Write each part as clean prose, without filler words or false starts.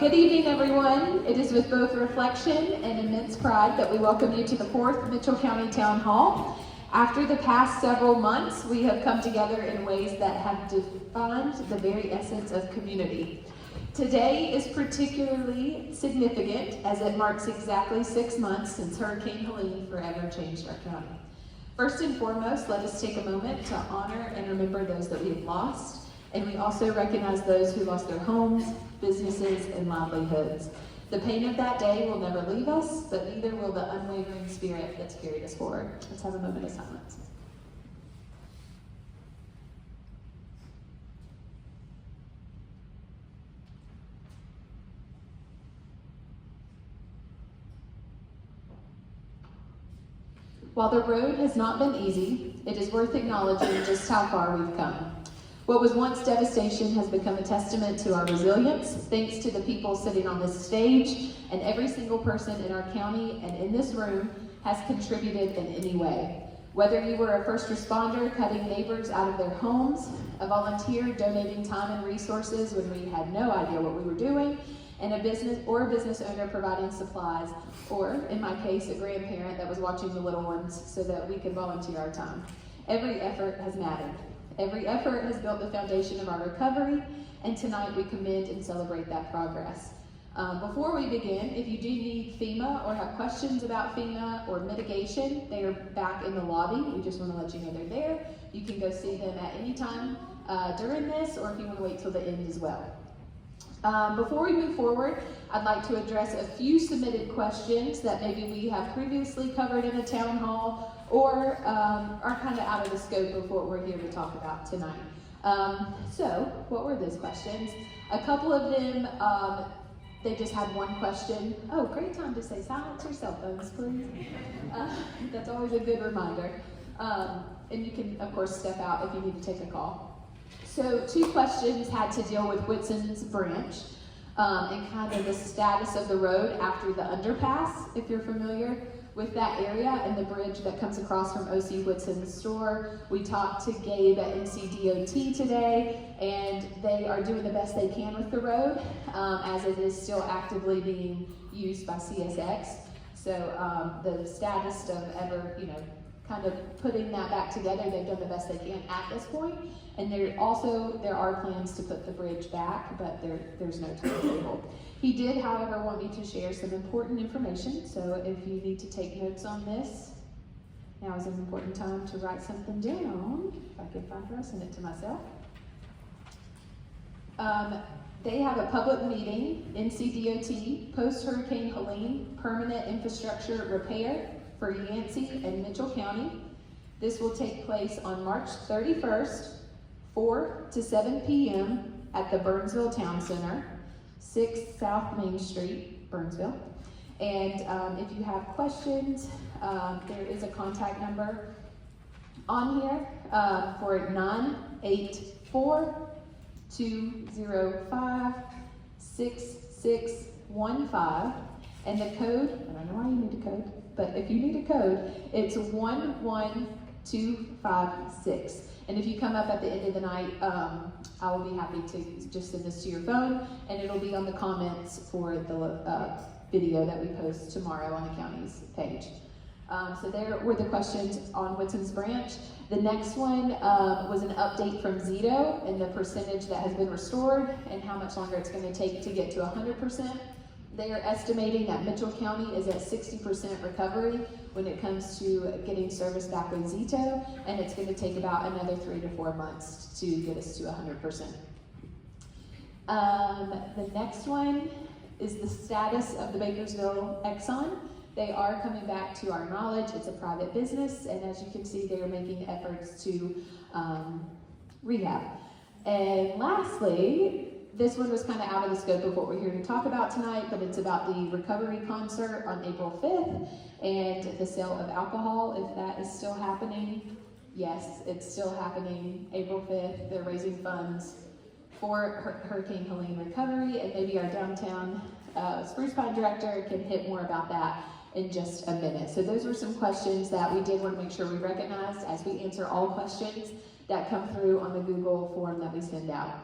Good evening, everyone. It is with both reflection and immense pride that we welcome you to the 4th Mitchell County Town Hall. After the past several months, we have come together in ways that have defined the very essence of community. Today is particularly significant as it marks exactly 6 months since Hurricane Helene forever changed our county. First and foremost, let us take a moment to honor and remember those that we have lost. And we also recognize those who lost their homes, businesses, and livelihoods. The pain of that day will never leave us, but neither will the unwavering spirit that's carried us forward. Let's have a moment of silence. While the road has not been easy, it is worth acknowledging just how far we've come. What was once devastation has become a testament to our resilience, thanks to the people sitting on this stage, and every single person in our county and in this room has contributed in any way. Whether you were a first responder cutting neighbors out of their homes, a volunteer donating time and resources when we had no idea what we were doing, and a business owner providing supplies, or in my case, a grandparent that was watching the little ones so that we could volunteer our time. Every effort has mattered. Every effort has built the foundation of our recovery, and tonight we commend and celebrate that progress. Before we begin, if you do need FEMA or have questions about FEMA or mitigation, they are back in the lobby. We just want to let you know they're there. You can go see them at any time during this, or if you want to wait till the end as well. Before we move forward, I'd like to address a few submitted questions that maybe we have previously covered in the town hall or are kind of out of the scope of what we're here to talk about tonight. So, what were those questions? A couple of them, they just had one question. Oh, great time to say silence your cell phones, please. That's always a good reminder. And you can, of course, step out if you need to take a call. So 2 questions had to deal with Whitson's branch and kind of the status of the road after the underpass, if you're familiar with that area, and the bridge that comes across from O.C. Whitson's store. We talked to Gabe at NCDOT today, and they are doing the best they can with the road as it is still actively being used by CSX. So the status of ever, kind of putting that back together, they've done the best they can at this point. And there are plans to put the bridge back, but there's no timetable. He did, however, want me to share some important information. So if you need to take notes on this, now is an important time to write something down. If I can find her, I'll send it to myself. They have a public meeting, NCDOT, post-Hurricane Helene, permanent infrastructure repair for Yancey and Mitchell County. This will take place on March 31st, 4 to 7 p.m. at the Burnsville Town Center, 6 South Main Street, Burnsville. And if you have questions, there is a contact number on here for 984-205-6615. And the code, I don't know why you need a code, but if you need a code, it's 11256. And if you come up at the end of the night, I will be happy to just send this to your phone, and it'll be on the comments for the video that we post tomorrow on the county's page. So there were the questions on Whitson's branch. The next one was an update from Zito and the percentage that has been restored and how much longer it's going to take to get to 100%. They are estimating that Mitchell County is at 60% recovery when it comes to getting service back with Zito, and it's going to take about another 3 to 4 months to get us to 100%. The next one is the status of the Bakersville Exxon. They are coming back to our knowledge. It's a private business, and as you can see, they are making efforts to rehab. And lastly, this one was kind of out of the scope of what we're here to talk about tonight, but it's about the recovery concert on April 5th and the sale of alcohol, if that is still happening. Yes, it's still happening. April 5th, they're raising funds for Hurricane Helene recovery, and maybe our downtown Spruce Pine director can hit more about that in just a minute. So those were some questions that we did want to make sure we recognized as we answer all questions that come through on the Google form that we send out.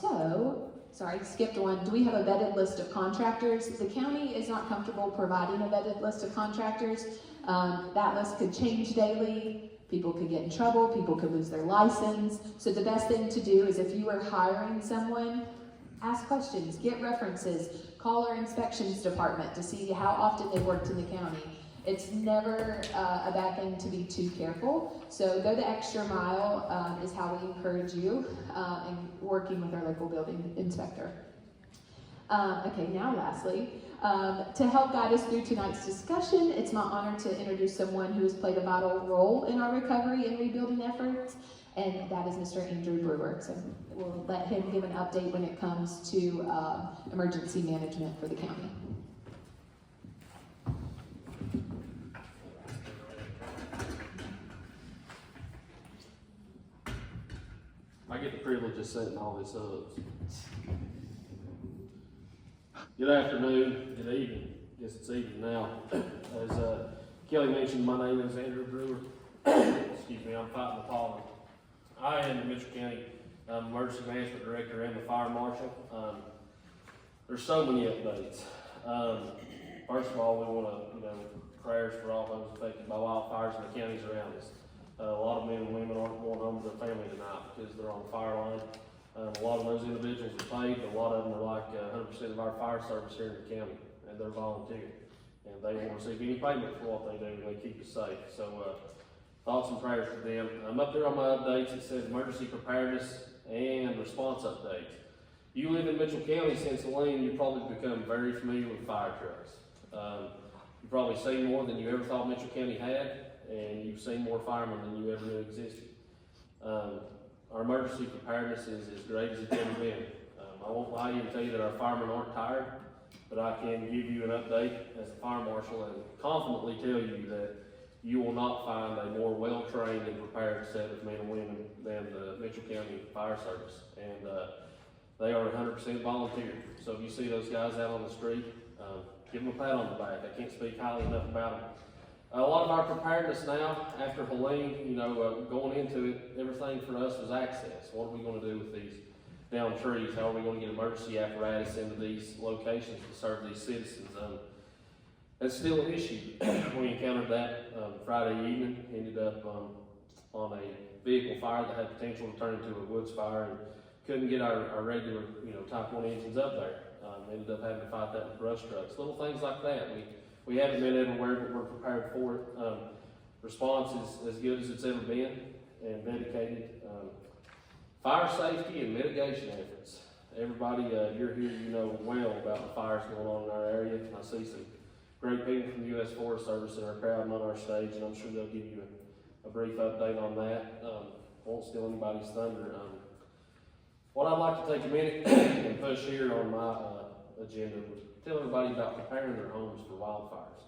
So skipped one. Do we have a vetted list of contractors? The county is not comfortable providing a vetted list of contractors. That list could change daily. People could get in trouble. People could lose their license. So the best thing to do is if you are hiring someone, ask questions, get references, call our inspections department to see how often they worked in the county. It's never a bad thing to be too careful. So go the extra mile is how we encourage you in working with our local building inspector. Okay, now lastly, to help guide us through tonight's discussion, it's my honor to introduce someone who has played a vital role in our recovery and rebuilding efforts, and that is Mr. Andrew Brewer. So we'll let him give an update when it comes to emergency management for the county. I get the privilege of setting all this up. Good afternoon, good evening. I guess it's evening now. As Kelly mentioned, my name is Andrew Brewer. Excuse me, I'm fighting the pollen. I am the Mitchell County Emergency Management Director and the Fire Marshal. There's so many updates. First of all, we want to, prayers for all those affected by wildfires in the counties around us. A lot of men and women aren't going home to their family tonight because they're on the fire line. A lot of those individuals are paid, but a lot of them are like 100% of our fire service here in the county, and they're volunteer. And they won't receive any payment for what they do, and they keep us safe. So thoughts and prayers for them. I'm up there on my updates. It says emergency preparedness and response updates. You live in Mitchell County since Helene, you've probably become very familiar with fire trucks. You've probably seen more than you ever thought Mitchell County had, and you've seen more firemen than you ever knew existed. Our emergency preparedness is as great as it's ever been. I won't lie to you and tell you that our firemen aren't tired, but I can give you an update as a fire marshal and confidently tell you that you will not find a more well-trained and prepared set of men and women than the Mitchell County Fire Service. And they are 100% volunteer. So if you see those guys out on the street, give them a pat on the back. I can't speak highly enough about them. A lot of our preparedness now, after Helene, going into it, everything for us was access. What are we going to do with these downed trees? How are we going to get emergency apparatus into these locations to serve these citizens? That's still an issue. We encountered that Friday evening, ended up on a vehicle fire that had potential to turn into a woods fire, and couldn't get our regular, Type 1 engines up there. Ended up having to fight that with brush trucks. Little things like that. We haven't been everywhere, but we're prepared for it. Response is as good as it's ever been and dedicated. Fire safety and mitigation efforts. Everybody, you're here, you know well about the fires going on in our area. I see some great people from the U.S. Forest Service in our crowd and on our stage, and I'm sure they'll give you a brief update on that. Won't steal anybody's thunder. What I'd like to take a minute and push here on my agenda was tell everybody about preparing their homes for wildfires.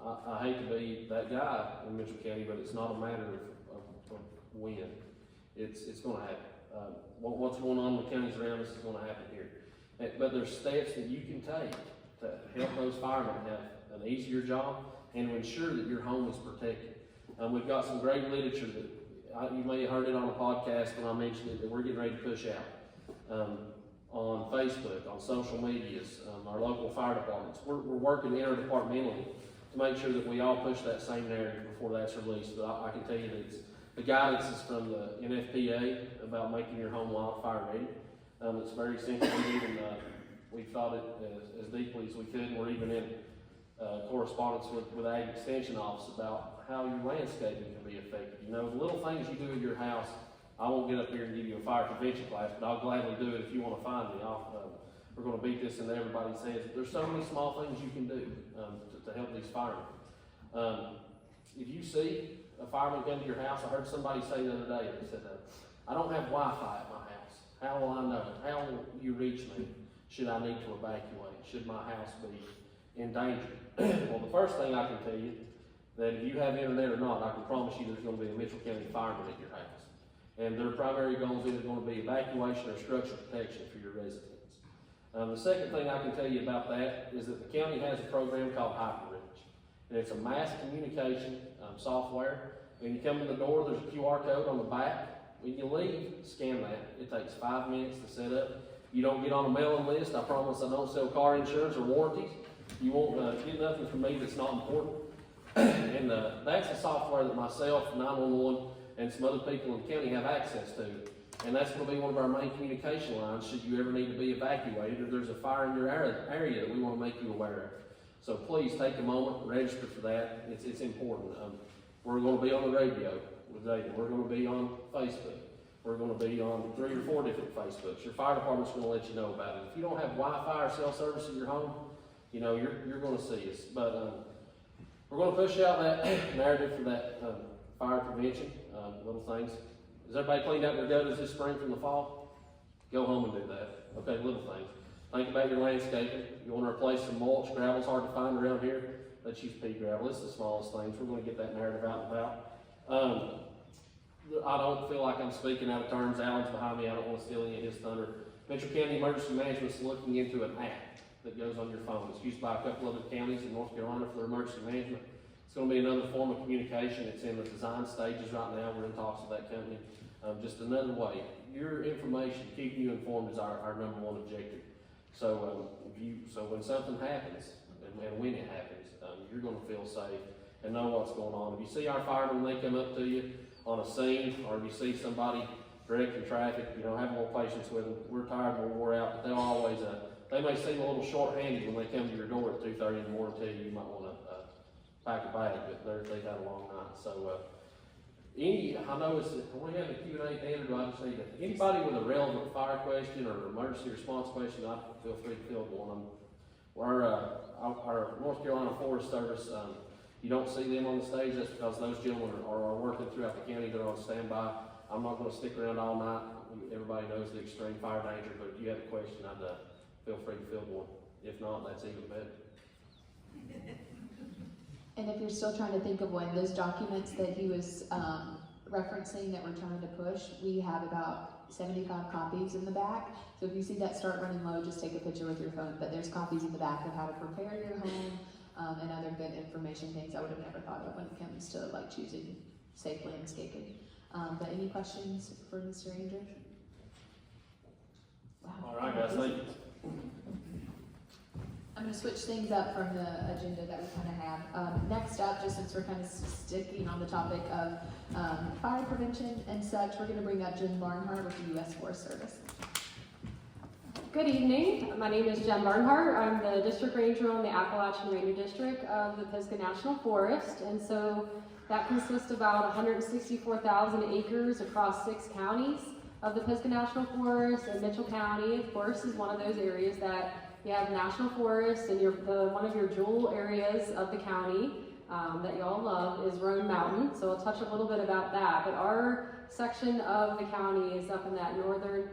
I hate to be that guy in Mitchell County, but it's not a matter of when. It's going to happen. What's going on in the counties around us is going to happen here. But there's steps that you can take to help those firemen have an easier job and to ensure that your home is protected. We've got some great literature that you may have heard it on a podcast when I mentioned it, that we're getting ready to push out. On Facebook, on social medias, our local fire departments. We're working interdepartmentally to make sure that we all push that same narrative before that's released. But I can tell you that the guidance is from the NFPA about making your home wildfire ready. It's very simple. We thought it as deeply as we could, and we're even in correspondence with Ag Extension Office about how your landscaping can be affected. The little things you do in your house. I won't get up here and give you a fire prevention class, but I'll gladly do it if you want to find me. We're going to beat this into everybody's heads. There's so many small things you can do to help these firemen. If you see a fireman come to your house, I heard somebody say the other day, they said, I don't have Wi-Fi at my house. How will I know? How will you reach me should I need to evacuate? Should my house be in danger? Well, the first thing I can tell you, that if you have internet or not, I can promise you there's going to be a Mitchell County fireman at your house. And their primary goal is either going to be evacuation or structural protection for your residents. The second thing I can tell you about that is that the county has a program called HyperReach. And it's a mass communication software. When you come in the door, there's a QR code on the back. When you leave, scan that. It takes 5 minutes to set up. You don't get on a mailing list. I promise I don't sell car insurance or warranties. You won't get nothing from me that's not important. And that's the software that myself, 911, and some other people in the county have access to. And that's going to be one of our main communication lines should you ever need to be evacuated or there's a fire in your area that we want to make you aware of. So please take a moment, register for that. It's important. We're going to be on the radio with David. We're going to be on Facebook. We're going to be on 3 or 4 different Facebooks. Your fire department's going to let you know about it. If you don't have Wi-Fi or cell service in your home, you know, you're going to see us. But we're going to push out that narrative for that fire prevention, little things. Has everybody cleaned out their gutters this spring from the fall? Go home and do that. Okay, little things. Think about your landscaping. You want to replace some mulch. Gravel's hard to find around here. Let's use pea gravel. It's the smallest things. We're going to get that narrative out and about. I don't feel like I'm speaking out of terms. Alan's behind me. I don't want to steal any of his thunder. Mitchell County Emergency Management is looking into an app that goes on your phone. It's used by a couple other counties in North Carolina for their emergency management. It's going to be another form of communication. It's in the design stages right now. We're in talks with that company. Just another way. Your information, keeping you informed, is our number one objective. So when something happens, and when it happens, you're going to feel safe and know what's going on. If you see our firemen, they come up to you on a scene, or if you see somebody directing traffic, you know, have more patience with them. We're tired, we're wore out, but they'll always, they may seem a little short-handed when they come to your door at 2:30 in the morning and tell you might want to pack a bag, but they've had a long night. So, I know we have a Q&A, Andrew, I just need anybody with a relevant fire question or emergency response question, I feel free to field one. Our North Carolina Forest Service, you don't see them on the stage. That's because those gentlemen are working throughout the county. They're on standby. I'm not going to stick around all night. Everybody knows the extreme fire danger, but if you have a question, I'd feel free to field one. If not, that's even better. And if you're still trying to think of one, those documents that he was referencing that we're trying to push, we have about 75 copies in the back. So if you see that start running low, just take a picture with your phone. But there's copies in the back of how to prepare your home and other good information things I would have never thought of when it comes to like choosing safe landscaping. But any questions for Mr. Andrew? Wow. All right, guys, thank you. I'm going to switch things up from the agenda that we kind of have. Next up, just since we're kind of sticking on the topic of fire prevention and such, we're going to bring up Jen Barnhart with the U.S. Forest Service. Good evening. My name is Jen Barnhart. I'm the District Ranger on the Appalachian Ranger District of the Pisgah National Forest. And so that consists of about 164,000 acres across 6 counties of the Pisgah National Forest. And Mitchell County, of course, is one of those areas that you have national forests, and one of your jewel areas of the county that y'all love is Roan Mountain. So I'll touch a little bit about that. But our section of the county is up in that northern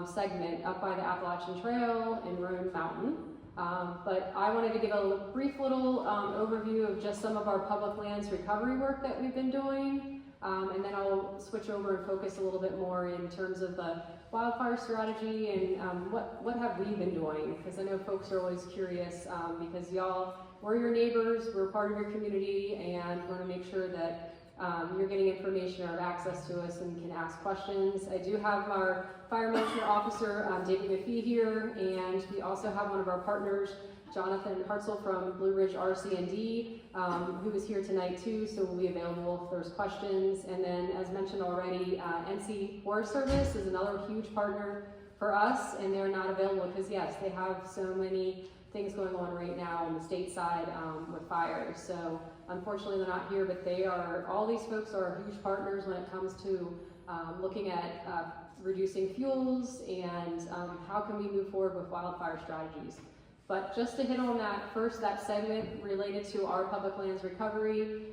segment up by the Appalachian Trail and Roan Mountain. But I wanted to give a brief little overview of just some of our public lands recovery work that we've been doing. And then I'll switch over and focus a little bit more in terms of the wildfire strategy and what have we been doing, because I know folks are always curious because y'all, we're your neighbors, we're part of your community, and we want to make sure that you're getting information or have access to us and can ask questions. I do have our Fire Management Officer, David McPhee here, and we also have one of our partners, Jonathan Hartzell from Blue Ridge RC&D, who is here tonight too, so will be available if there's questions. And then, as mentioned already, NC Forest Service is another huge partner for us, and they're not available because, yes, they have so many things going on right now on the state side with fires. So unfortunately they're not here, but all these folks are huge partners when it comes to looking at reducing fuels and how can we move forward with wildfire strategies. But just to hit on that segment related to our public lands recovery,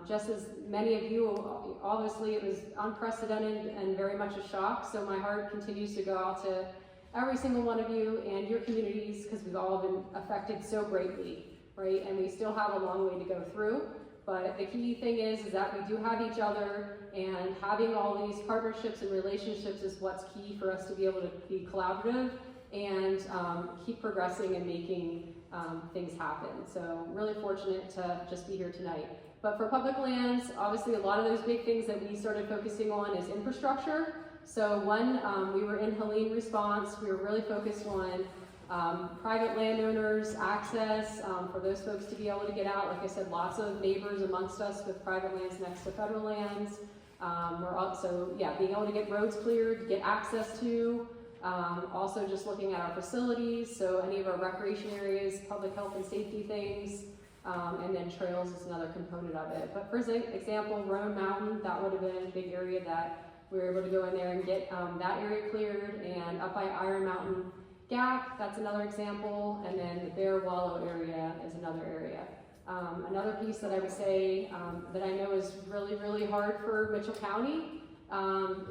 just as many of you, obviously it was unprecedented and very much a shock, so my heart continues to go out to every single one of you and your communities, because we've all been affected so greatly, right? And we still have a long way to go through. But the key thing is that we do have each other, and having all these partnerships and relationships is what's key for us to be able to be collaborative and keep progressing and making things happen. So really fortunate to just be here tonight. But for public lands, obviously a lot of those big things that we started focusing on is infrastructure. So we were in Helene response. We were really focused on private landowners, access, for those folks to be able to get out. Like I said, lots of neighbors amongst us with private lands next to federal lands. We're also, being able to get roads cleared, get access to, also just looking at our facilities, so any of our recreation areas, public health and safety things, and then trails is another component of it. But for example, Roan Mountain, that would have been a big area that we were able to go in there and get that area cleared, and up by Iron Mountain Gap, that's another example, and then the Bear Wallow area is another area. Another piece that I would say that I know is really, really hard for Mitchell County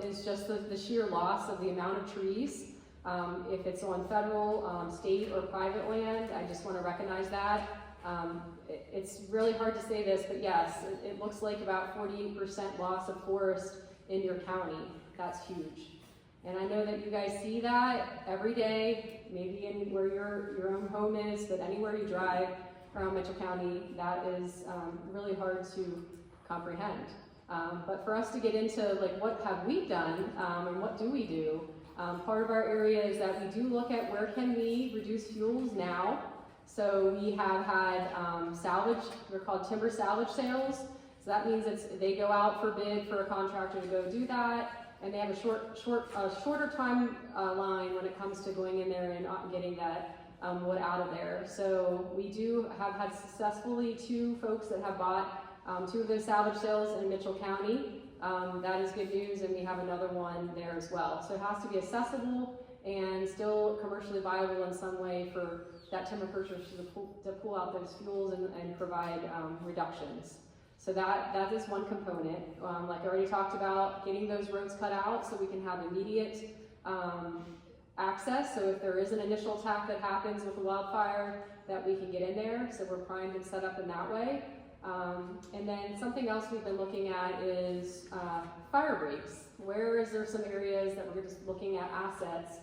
is just the sheer loss of the amount of trees. If it's on federal, state, or private land, I just want to recognize that. It's really hard to say this, but yes, it looks like about 48% loss of forest in your county. That's huge. And I know that you guys see that every day, maybe in where your own home is, but anywhere you drive around Mitchell County, that is really hard to comprehend. But for us to get into like what have we done and what do we do, part of our area is that we do look at where can we reduce fuels now. So we have had salvage, they're called timber salvage sales. So that means they go out for bid for a contractor to go do that. And they have a shorter time line when it comes to going in there and getting that wood out of there. So we do have had successfully 2 folks that have bought 2 of those salvage sales in Mitchell County. That is good news, and we have another one there as well. So it has to be accessible and still commercially viable in some way for that timber purchaser to pull out those fuels and provide reductions. So that is one component. Like I already talked about, getting those roads cut out so we can have immediate access. So if there is an initial attack that happens with a wildfire, that we can get in there. So we're primed and set up in that way. And then something else we've been looking at is fire breaks. Where is there some areas that we're just looking at assets,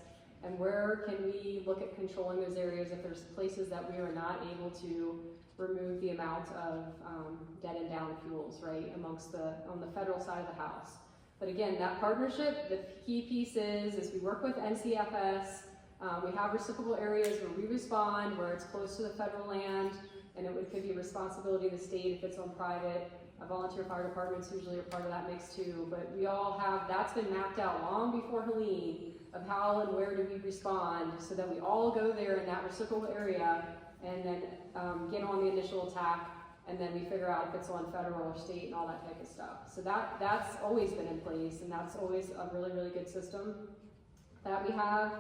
and where can we look at controlling those areas if there's places that we are not able to remove the amount of dead and down fuels, right, on the federal side of the house. But again, that partnership, the key piece is we work with NCFS. We have reciprocal areas where we respond, where it's close to the federal land, and could be a responsibility of the state if it's on private. Volunteer fire departments usually are part of that mix too, but we all have, that's been mapped out long before Helene of how and where do we respond so that we all go there in that reciprocal area and then get on the initial attack, and then we figure out if it's on federal or state and all that type of stuff. So that's always been in place, and that's always a really, really good system that we have.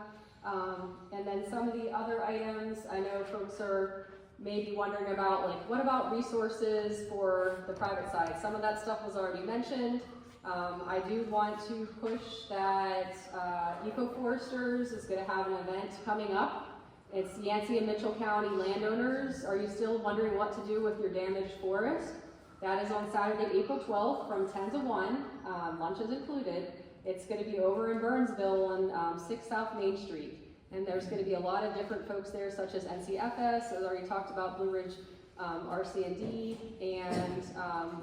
And then some of the other items, I know folks are maybe wondering about, like, what about resources for the private side? Some of that stuff was already mentioned. I do want to push that Eco-Foresters is going to have an event coming up. It's Yancey and Mitchell County landowners. Are you still wondering what to do with your damaged forest? That is on Saturday, April 12th from 10 to 1, lunch is included. It's going to be over in Burnsville on 6 South Main Street. And there's going to be a lot of different folks there, such as NCFS, as already talked about, Blue Ridge RC&D, and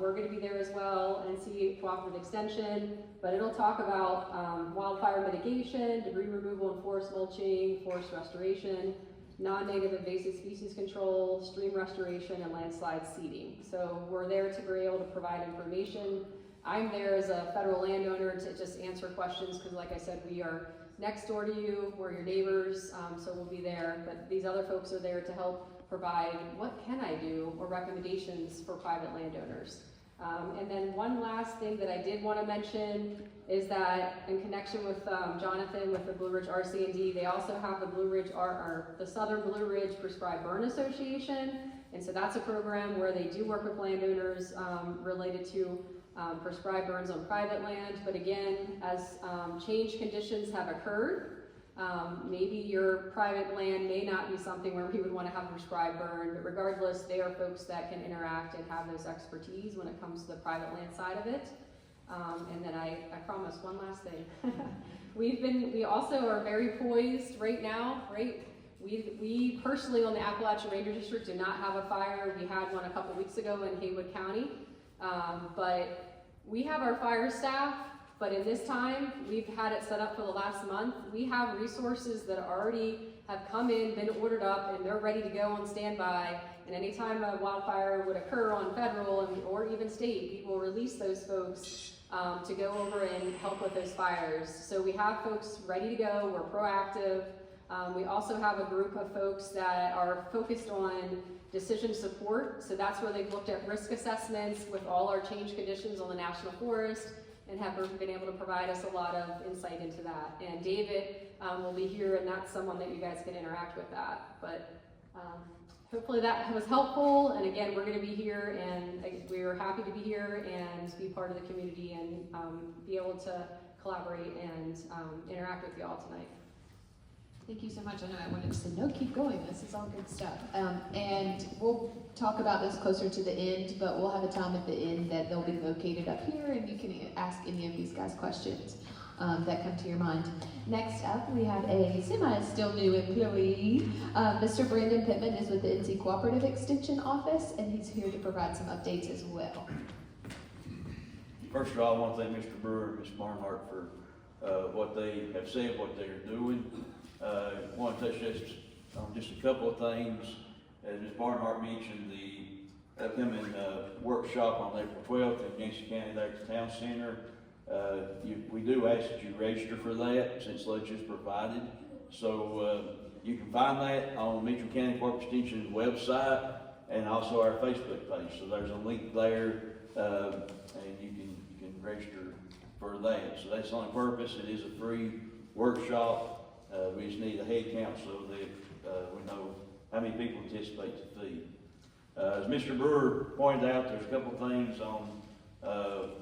we're going to be there as well, NC Cooperative Extension, but it'll talk about wildfire mitigation, debris removal and forest mulching, forest restoration, non-native invasive species control, stream restoration, and landslide seeding. So we're there to be able to provide information. I'm there as a federal landowner to just answer questions because, like I said, we are next door to you, we're your neighbors, so we'll be there, but these other folks are there to help provide what can I do or recommendations for private landowners. And then one last thing that I did want to mention is that in connection with Jonathan with the Blue Ridge RC&D, they also have the the Southern Blue Ridge Prescribed Burn Association, and so that's a program where they do work with landowners related to prescribed burns on private land. But again, as change conditions have occurred, maybe your private land may not be something where we would want to have a prescribed burn, but regardless, they are folks that can interact and have those expertise when it comes to the private land side of it. And then I promise one last thing. We also are very poised right now, right? We personally on the Appalachian Ranger District do not have a fire. We had one a couple weeks ago in Haywood County. But we have our fire staff But in this time, we've had it set up for the last month. We have resources that already have come in, been ordered up, and they're ready to go on standby. And anytime a wildfire would occur on federal or even state, we will release those folks to go over and help with those fires. So we have folks ready to go. We're proactive. We also have a group of folks that are focused on decision support. So that's where they've looked at risk assessments with all our change conditions on the National Forest and have been able to provide us a lot of insight into that. And David will be here, and that's someone that you guys can interact with that. But hopefully that was helpful. And again, we're going to be here, and we're happy to be here and be part of the community and be able to collaborate and interact with you all tonight. Thank you so much. I know I wanted to say, no, keep going. This is all good stuff. And we'll talk about this closer to the end, but we'll have a time at the end that they'll be located up here, and you can ask any of these guys questions that come to your mind. Next up, we have a still new employee. Mr. Brandon Pittman is with the NC Cooperative Extension Office, and he's here to provide some updates as well. First of all, I want to thank Mr. Brewer and Ms. Barnhart for what they have said, what they are doing. I want to touch on just a couple of things. As Ms. Barnhart mentioned, the upcoming workshop on April 12th in Yancey County there at the Town Center. We do ask that you register for that since lunch is provided. So you can find that on Mitchell County Park Extension's website and also our Facebook page. So there's a link there, and you can register for that. So that's the only purpose. It is a free workshop. We just need a head count so that we know how many people anticipate to feed. As Mr. Brewer pointed out, there's a couple of things on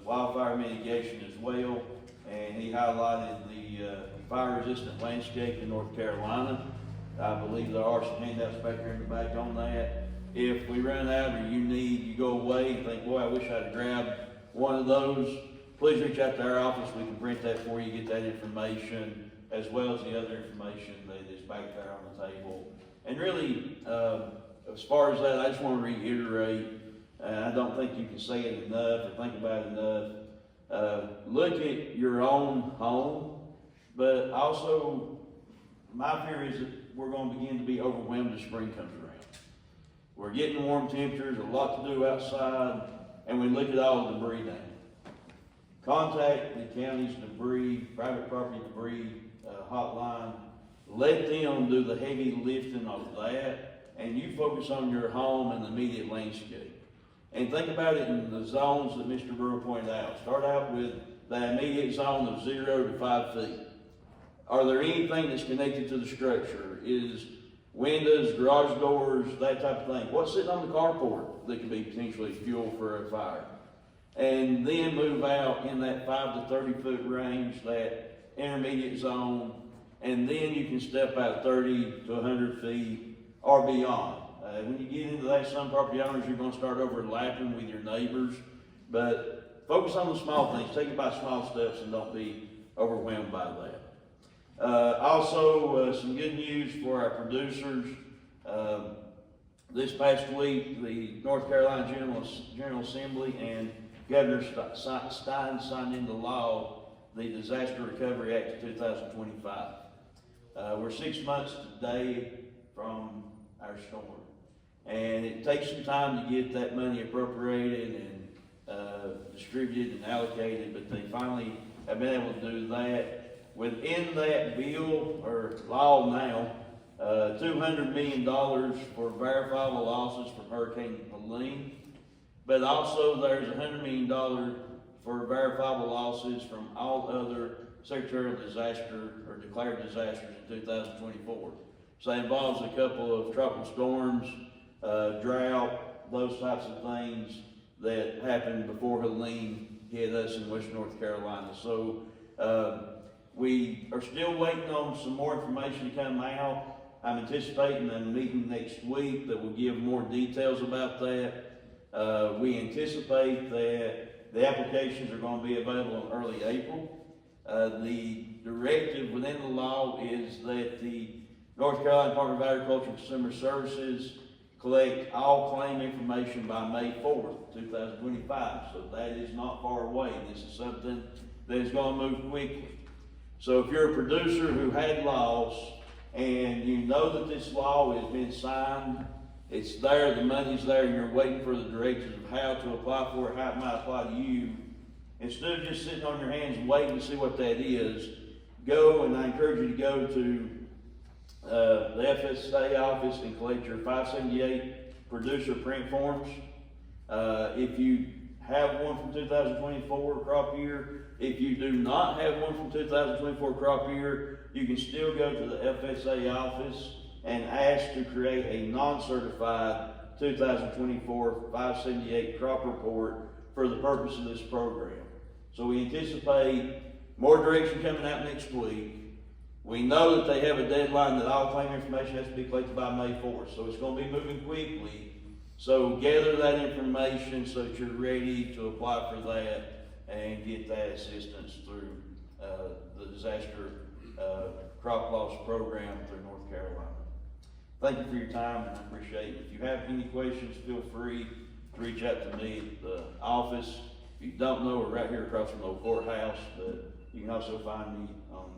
wildfire mitigation as well, and he highlighted the fire-resistant landscape in North Carolina. I believe there are some handouts back here in the back on that. If we run out or you go away and think, boy, I wish I'd grabbed one of those, please reach out to our office. We can print that for you, get that information, as well as the other information that is back there on the table. And really, as far as that, I just want to reiterate, I don't think you can say it enough or think about it enough. Look at your own home, but also my fear is that we're going to begin to be overwhelmed as spring comes around. We're getting warm temperatures, a lot to do outside, and we look at all the debris down. Contact the county's debris, private property debris hotline. Let them do the heavy lifting of that, and you focus on your home and the immediate landscape. And think about it in the zones that Mr. Brewer pointed out. Start out with the immediate zone of 0 to 5 feet. Are there anything that's connected to the structure? Is windows, garage doors, that type of thing? What's sitting on the carport that could be potentially fuel for a fire? And then move out in that 5 to 30 foot range, that intermediate zone, and then you can step out 30 to 100 feet or beyond. When you get into that, some property owners, you're going to start overlapping with your neighbors, but focus on the small things. Take it by small steps and don't be overwhelmed by that. Also, some good news for our producers. This past week, the North Carolina General Assembly and Governor Stein signed into law the Disaster Recovery Act of 2025. We're 6 months today from our storm, and it takes some time to get that money appropriated and distributed and allocated, but they finally have been able to do that. Within that bill, or law now, $200 million for verifiable losses from Hurricane Helene, but also there's $100 million for verifiable losses from all other secretarial disaster or declared disasters in 2024. So that involves a couple of tropical storms, drought, those types of things that happened before Helene hit us in Western North Carolina. So we are still waiting on some more information to come out. I'm anticipating a meeting next week that will give more details about that. We anticipate that the applications are going to be available in early April. The directive within the law is that the North Carolina Department of Agriculture and Consumer Services collect all claim information by May 4th, 2025. So that is not far away. This is something that is gonna move quickly. So if you're a producer who had laws and you know that this law has been signed, it's there, the money's there, and you're waiting for the directions of how to apply for it, how it might apply to you, instead of just sitting on your hands and waiting to see what that is, go, and I encourage you to go to the FSA office and collect your 578 producer print forms. If you have one from 2024 crop year, if you do not have one from 2024 crop year, you can still go to the FSA office and ask to create a non-certified 2024 578 crop report for the purpose of this program. So we anticipate more direction coming out next week. We know that they have a deadline that all claim information has to be collected by May 4th, so it's going to be moving quickly. So gather that information so that you're ready to apply for that and get that assistance through the disaster crop loss program through North Carolina. Thank you for your time, and I appreciate it. If you have any questions, feel free to reach out to me at the office. If you don't know, we're right here across from the old courthouse, but you can also find me on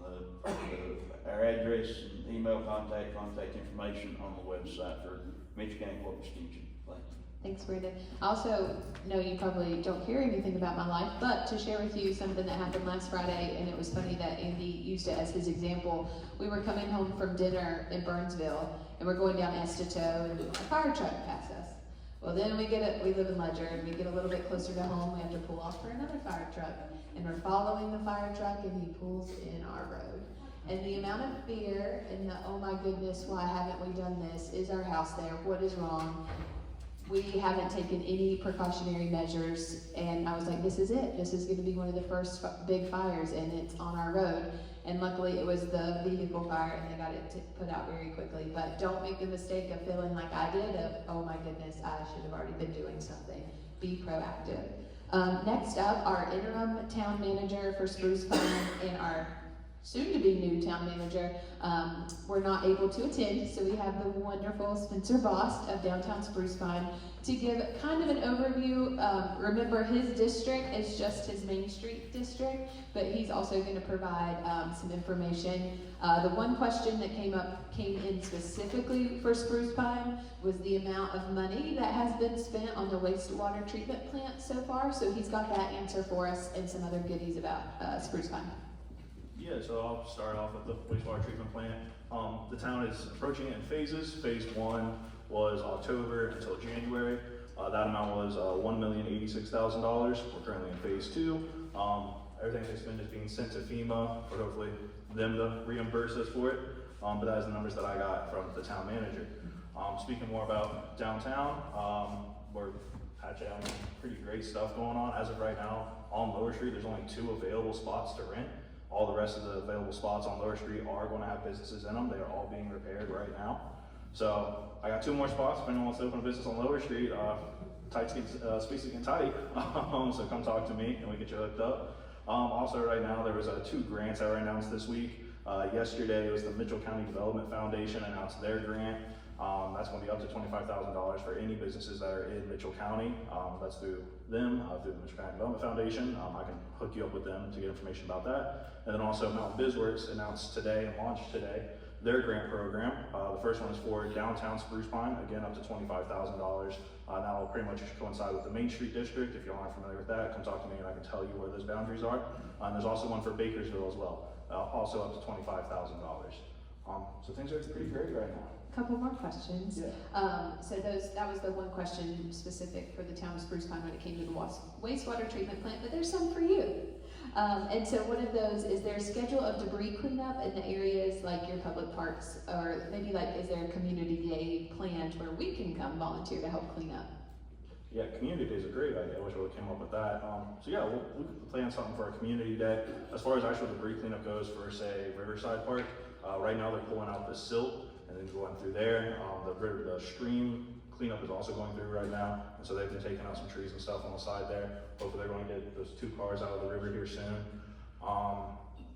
our address and email contact information on the website for Mitchell County Court Extension. Thank you. Thanks, Brandon. I also know you probably don't hear anything about my life, but to share with you something that happened last Friday, and it was funny that Andy used it as his example. We were coming home from dinner in Burnsville, and we're going down Estato, and a fire truck passed us. Well, then we live in Ledger, and we get a little bit closer to home, we have to pull off for another fire truck, and we're following the fire truck, and he pulls in our road. And the amount of fear and the, oh my goodness, why haven't we done this? Is our house there? What is wrong? We haven't taken any precautionary measures, and I was like, this is it. This is going to be one of the first big fires, and it's on our road. And luckily, it was the vehicle fire, and they got it put out very quickly. But don't make the mistake of feeling like I did, of, oh my goodness, I should have already been doing something. Be proactive. Next up, our interim town manager for Spruce Pine and our soon-to-be new town manager were not able to attend, so we have the wonderful Spencer Bost of downtown Spruce Pine to give kind of an overview. Remember, his district is just his Main Street district, but he's also going to provide some information. The one question that came in specifically for Spruce Pine was the amount of money that has been spent on the wastewater treatment plant so far, so he's got that answer for us and some other goodies about Spruce Pine. Yeah, so I'll start off with the wastewater treatment plant. The town is approaching it in phases. Phase 1 was October until January. That amount was $1,086,000. We're currently in phase 2. Everything they spend is being sent to FEMA for hopefully them to reimburse us for it. But that is the numbers that I got from the town manager. Speaking more about downtown, we're patching out pretty great stuff going on. As of right now, on Lower Street, there's only 2 available spots to rent. All the rest of the available spots on Lower Street are going to have businesses in them. They are all being repaired right now. So I got 2 more spots. If anyone wants to open a business on Lower Street, space is getting tight. So come talk to me and we get you hooked up. Also right now, there was 2 grants that were announced this week. Yesterday, it was the Mitchell County Development Foundation announced their grant. That's going to be up to $25,000 for any businesses that are in Mitchell County. That's through them, through the Mitchell County Development Foundation. I can hook you up with them to get information about that. And then also Mountain BizWorks announced today and launched today their grant program. The first one is for downtown Spruce Pine, again up to $25,000. That will pretty much coincide with the Main Street District. If you aren't familiar with that, come talk to me and I can tell you where those boundaries are. And there's also one for Bakersville as well, also up to $25,000. So things are pretty great right now. Couple more questions. Yeah. So that was the one question specific for the town of Spruce Pine when it came to the wastewater treatment plant, but there's some for you. And so one of those, is there a schedule of debris cleanup in the areas like your public parks, or maybe like, is there a community day planned where we can come volunteer to help clean up? Yeah, community day is a great idea. I wish I would have came up with that. So yeah, we could plan something for a community day. As far as actual debris cleanup goes for, say, Riverside Park, right now they're pulling out the silt and then going through there. The stream cleanup is also going through right now, and so they've been taking out some trees and stuff on the side there. Hopefully they're going to get those 2 cars out of the river here soon.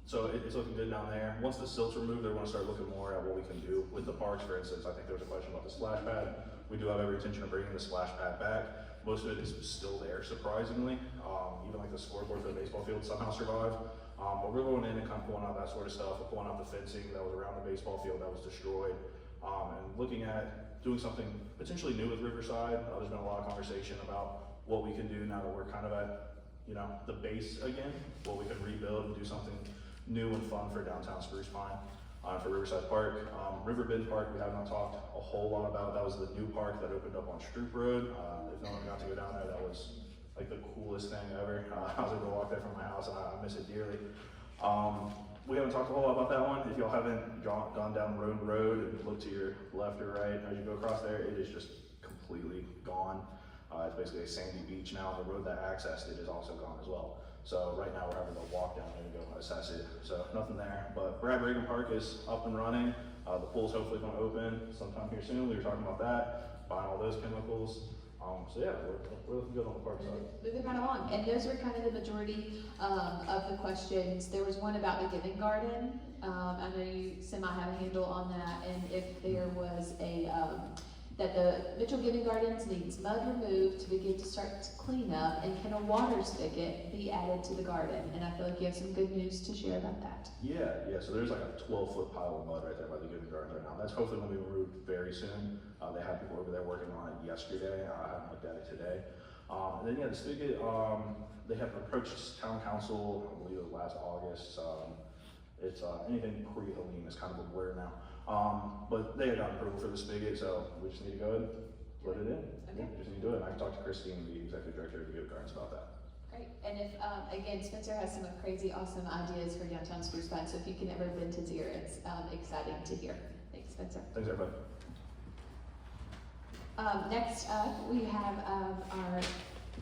So it's looking good down there. Once the silt's removed, they're going to start looking more at what we can do with the parks. For instance, I think there was a question about the splash pad. We do have every intention of bringing the splash pad back. Most of it is still there, surprisingly. Even like the scoreboard for the baseball field somehow survived. But we're going in and kind of pulling out that sort of stuff. We're pulling out the fencing that was around the baseball field that was destroyed. And looking at doing something potentially new with Riverside. There's been a lot of conversation about what we can do now that we're kind of at, the base again, what we can rebuild and do something new and fun for downtown Spruce Pine, for Riverside Park. Riverbend Park, we have not talked a whole lot about. That was the new park that opened up on Stroop Road. If no one got to go down there, that was like the coolest thing ever. I was able to walk there from my house and I miss it dearly. We haven't talked a whole lot about that one. If y'all haven't gone down Road and looked to your left or right as you go across there, it is just completely gone. It's basically a sandy beach now. The road that accessed it is also gone as well. So right now we're having to walk down there and go assess it. So nothing there. But Brad Reagan Park is up and running. The pool's hopefully going to open sometime here soon. We were talking about that, buying all those chemicals. So yeah, we're looking good on the park side. Moving right along, and those were kind of the majority of the questions. There was one about the Giving Garden. I know you semi have a handle on that, and if there was that the Mitchell Giving Gardens needs mud removed to begin to start to clean up, and can a water spigot be added to the garden? And I feel like you have some good news to share about that. Yeah, so there's like a 12-foot pile of mud right there by the Giving Gardens right now. That's hopefully going to be removed very soon. They had people over there working on it yesterday. I haven't looked at it today. And then the spigot, they have approached town council, I believe it was last August. It's anything pre-Helene is kind of a blur now. But they had gotten approval for the spigot, so we just need to go ahead and put it in. Okay. Yeah, we just need to do it. And I can talk to Christine, the executive director of the Giving Gardens, about that. Great. And if, again, Spencer has some crazy, awesome ideas for downtown Spruce Pine, so if you can ever bend his ear, it's exciting to hear. Thanks, Spencer. Thanks, everybody. Next up, we have our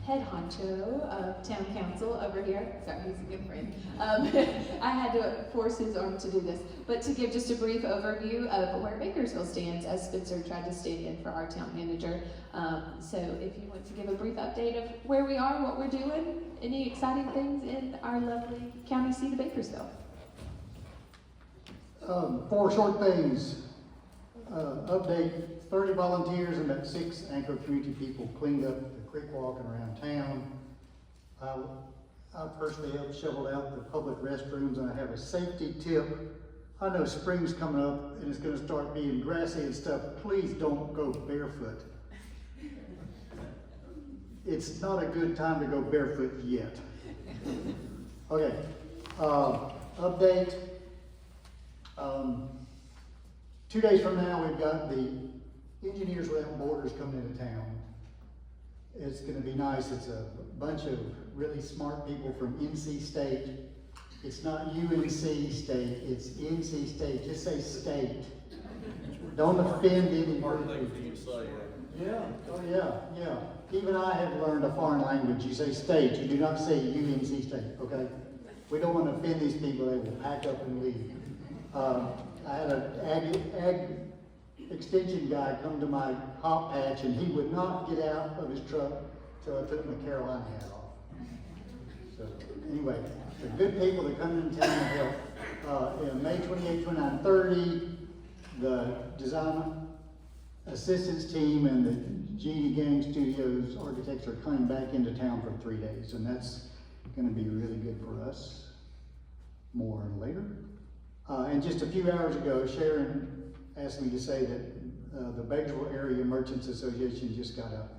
head honcho of town council over here. Sorry, he's a good friend. I had to force his arm to do this, but to give just a brief overview of where Bakersville stands, as Spencer tried to stand in for our town manager. So if you want to give a brief update of where we are, what we're doing, any exciting things in our lovely county seat of Bakersville. 4 short things. Update, 30 volunteers and about 6 Anchor community people cleaned up the creek walking around town. I personally helped shovel out the public restrooms, and I have a safety tip. I know spring's coming up and it's gonna start being grassy and stuff. Please don't go barefoot. It's not a good time to go barefoot yet. Okay, update. 2 days from now, we've got the Engineers Without Borders coming into town. It's gonna be nice. It's a bunch of really smart people from NC State. It's not UNC State, it's NC State. Just say state. Don't offend anybody. Yeah, oh yeah. Even I have learned a foreign language. You say state, you do not say UNC State, okay? We don't want to offend these people, they will pack up and leave. I had an ag extension guy come to my hop patch, and he would not get out of his truck till I took my Carolina hat off. So anyway, the good people that come into town and help. In May 28, 29, 30, the design assistance team and the GD Gang Studios architects are coming back into town for 3 days, and that's going to be really good for us. More later. And just a few hours ago, Sharon asked me to say that the Bakersville Area Merchants Association just got a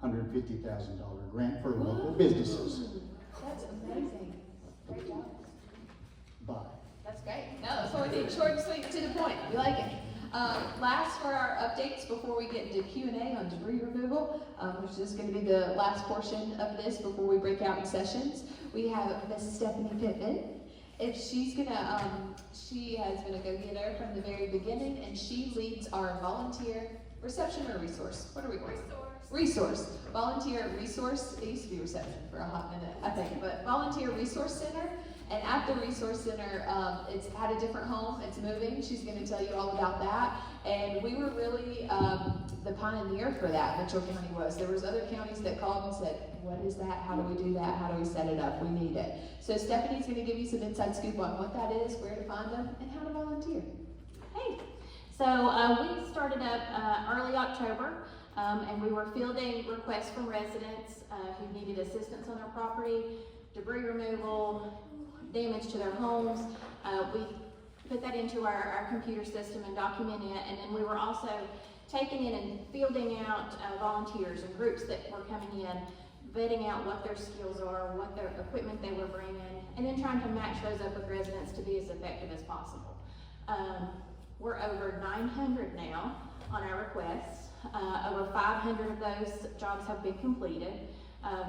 $150,000 grant for local businesses. That's amazing. Great job. Bye. That's great. No, that's what we need. Short and sweet, to the point. We like it. Last for our updates before we get into Q&A on debris removal, which is going to be the last portion of this before we break out in sessions. We have Miss Stephanie Pittman. If she's gonna, she has been a go-getter from the very beginning, and she leads our volunteer reception or resource. What are we calling it? Resource. Volunteer resource. It used to be reception for a hot minute, I think, but volunteer resource center. And at the resource center, it's at a different home. It's moving. She's going to tell you all about that. And we were really the pioneer for that. Mitchell County was. There was other counties that called and said, "What is that? How do we do that? How do we set it up? We need it." So Stephanie's going to give you some inside scoop on what that is, where to find them, and how to volunteer. Hey, We started up early October, and we were fielding requests from residents who needed assistance on their property, debris removal, damage to their homes. We put that into our computer system and documenting it, and then we were also taking in and fielding out volunteers and groups that were coming in, vetting out what their skills are, what their equipment they were bringing, and then trying to match those up with residents to be as effective as possible. We're over 900 now on our requests. Over 500 of those jobs have been completed.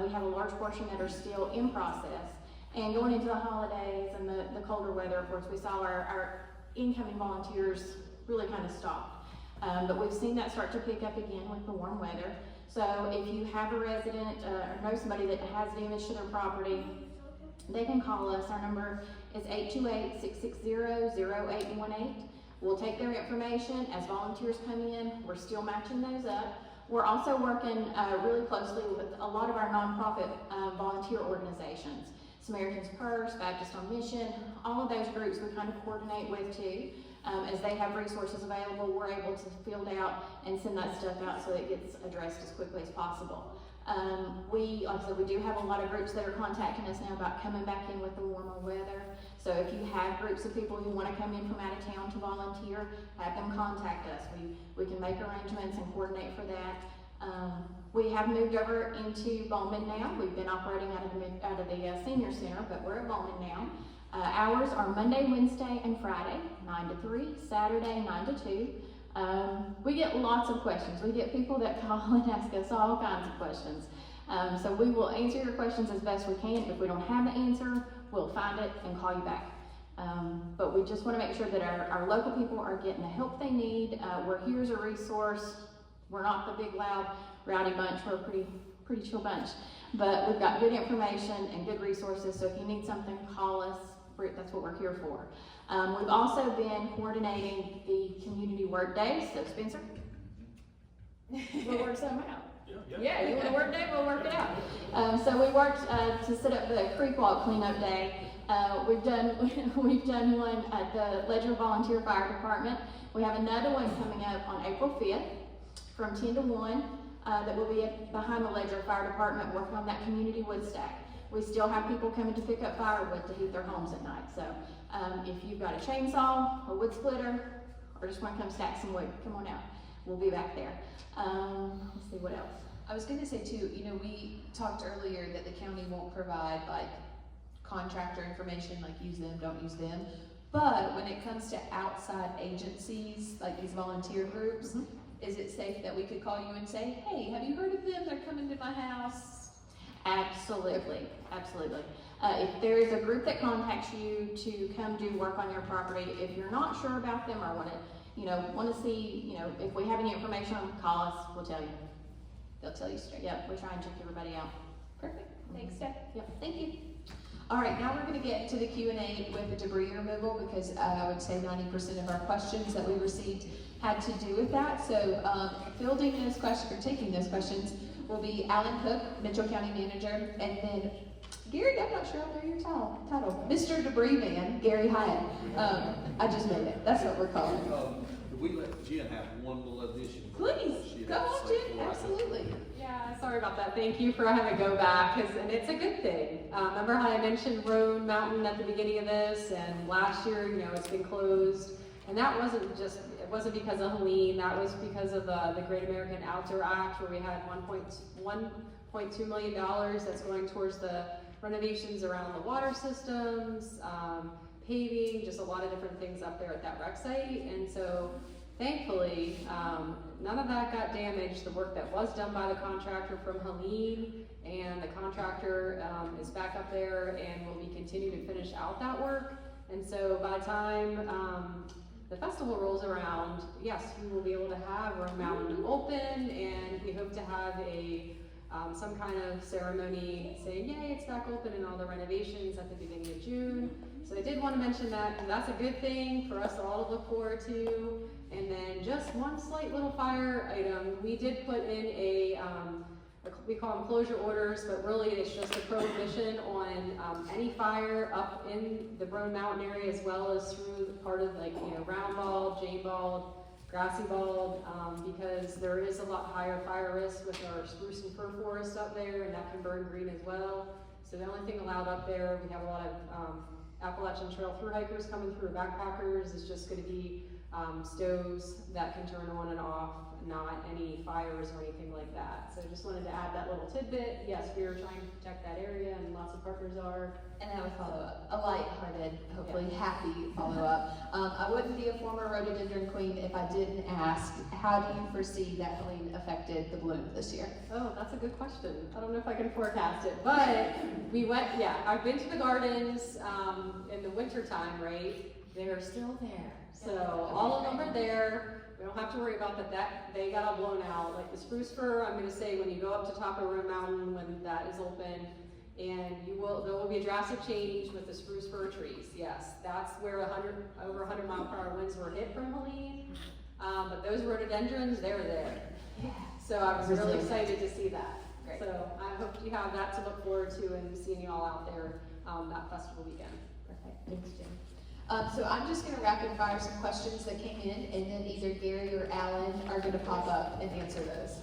We have a large portion that are still in process. And going into the holidays and the colder weather, of course, we saw our incoming volunteers really kind of stop. But we've seen that start to pick up again with the warm weather. So if you have a resident or know somebody that has damage to their property, they can call us. Our number is 828-660-0818. We'll take their information. As volunteers come in, we're still matching those up. We're also working really closely with a lot of our nonprofit volunteer organizations. Samaritan's Purse, Baptist on Mission, all of those groups we kind of coordinate with too. As they have resources available, we're able to field out and send that stuff out so it gets addressed as quickly as possible. Like I said, we do have a lot of groups that are contacting us now about coming back in with the warmer weather. So if you have groups of people who want to come in from out of town to volunteer, have them contact us. We can make arrangements and coordinate for that. We have moved over into Bowman now. We've been operating out of the senior center, but we're at Bowman now. Hours are Monday, Wednesday, and Friday, 9 to 3, Saturday, 9 to 2. We get lots of questions. We get people that call and ask us all kinds of questions. So we will answer your questions as best we can. If we don't have the answer, we'll find it and call you back. But we just want to make sure that our local people are getting the help they need. We're here as a resource. We're not the big, loud, rowdy bunch. We're a pretty chill bunch. But we've got good information and good resources. So if you need something, call us. That's what we're here for. We've also been coordinating the community work days. So Spencer, we'll work something out. Yeah, you want a work day? We'll work it out. So we worked to set up the creek walk cleanup day. We've done one at the Ledger Volunteer Fire Department. We have another one coming up on April 5th from 10 to 1 that will be behind the Ledger Fire Department working on that community wood stack. We still have people coming to pick up firewood to heat their homes at night. So if you've got a chainsaw, a wood splitter, or just want to come stack some wood, come on out. We'll be back there. Let's see what else. I was going to say too, we talked earlier that the county won't provide like contractor information, like use them, don't use them. But when it comes to outside agencies, like these volunteer groups, is it safe that we could call you and say, hey, have you heard of them? They're coming to my house. Absolutely, absolutely. If there is a group that contacts you to come do work on your property, if you're not sure about them or want to see, if we have any information, call us. We'll tell you. They'll tell you straight. Yep, we try and check everybody out. Perfect. Thanks, Steph. Yep, thank you. All right, now we're going to get to the Q&A with the debris removal because I would say 90% of our questions that we received had to do with that. So fielding those questions or taking those questions will be Alan Cook, Mitchell County Manager, and then Gary, I'm not sure I know your title. Mr. Debris Man, Gary Hyatt. I just made it. That's what we're calling. Could we let Jen have one little addition? Please, go on, Jen. Absolutely. Yeah, sorry about that. Thank you for having to go back, and it's a good thing. Remember how I mentioned Road Mountain at the beginning of this, and last year, it's been closed, and that it wasn't because of Helene, that was because of the Great American Outdoor Act, where we had $1.2 million that's going towards the renovations around the water systems, paving, just a lot of different things up there at that rec site, and so thankfully, none of that got damaged. The work that was done by the contractor from Helene, and the contractor is back up there and will be continuing to finish out that work. And so by the time the festival rolls around, yes, we will be able to have Road Mountain open, and we hope to have some kind of ceremony saying, yay, it's back open, and all the renovations at the beginning of June. So I did want to mention that, because that's a good thing for us all to look forward to. And then just one slight little fire item, we did put in we call them closure orders, but really it's just a prohibition on any fire up in the Road Mountain area, as well as through part of Round Bald, Jane Bald, grassy bald, because there is a lot higher fire risk with our spruce and fir forest up there, and that can burn green as well. So the only thing allowed up there, we have a lot of Appalachian Trail through hikers coming through, backpackers, is just going to be stoves that can turn on and off, not any fires or anything like that. So just wanted to add that little tidbit. Yes, we are trying to protect that area, and lots of partners are. And I would follow up, a light-hearted, hopefully happy follow-up. I wouldn't be a former rhododendron queen if I didn't ask, how do you foresee that helene affected the bloom this year? Oh, that's a good question. I don't know if I can forecast it, but we went, yeah, I've been to the gardens in the winter time, right? They're still there. So all of them are there. We don't have to worry about that they got all blown out. Like the spruce fir, I'm gonna say when you go up to top of Roan Mountain, when that is open, and there will be a drastic change with the spruce fir trees. Yes, that's where over 100 mile per hour winds were hit from Helene. But those rhododendrons, they're there. So I was really excited to see that. Great. So I hope you have that to look forward to and seeing you all out there that festival weekend. Perfect, thanks, Jen. So I'm just gonna rapid fire some questions that came in, and then either Gary or Alan are gonna pop up and answer those.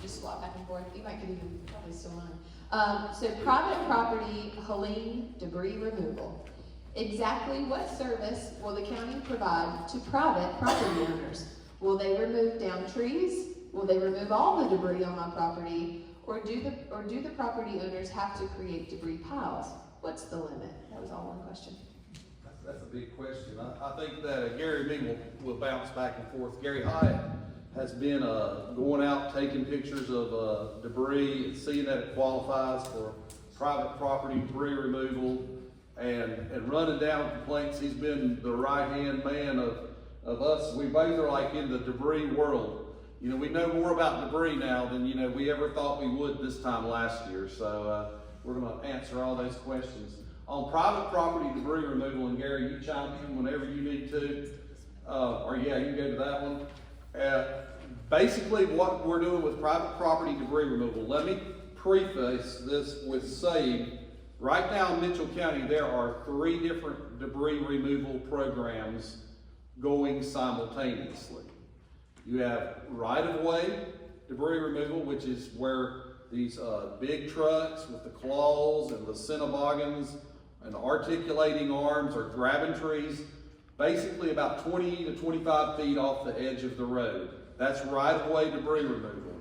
Just swap back and forth. You might could even probably still mine. So private property Helene debris removal. Exactly what service will the county provide to private property owners? Will they remove down trees? Will they remove all the debris on my property? Or do the property owners have to create debris piles? What's the limit? That was all one question. That's a big question. I think that Gary and me will bounce back and forth. Gary Hyatt has been going out, taking pictures of debris and seeing that it qualifies for private property debris removal and running down complaints. He's been the right-hand man of us. We both are like in the debris world. You know, we know more about debris now than, you know, we ever thought we would this time last year. So we're going to answer all those questions. On private property debris removal, and Gary, you chime in whenever you need to, or yeah, you can go to that one. Basically, what we're doing with private property debris removal, let me preface this with saying, right now in Mitchell County, there are 3 different debris removal programs going simultaneously. You have right-of-way debris removal, which is where these big trucks with the claws and the Cinnabogans and the articulating arms are grabbing trees, basically about 20 to 25 feet off the edge of the road. That's right-of-way debris removal.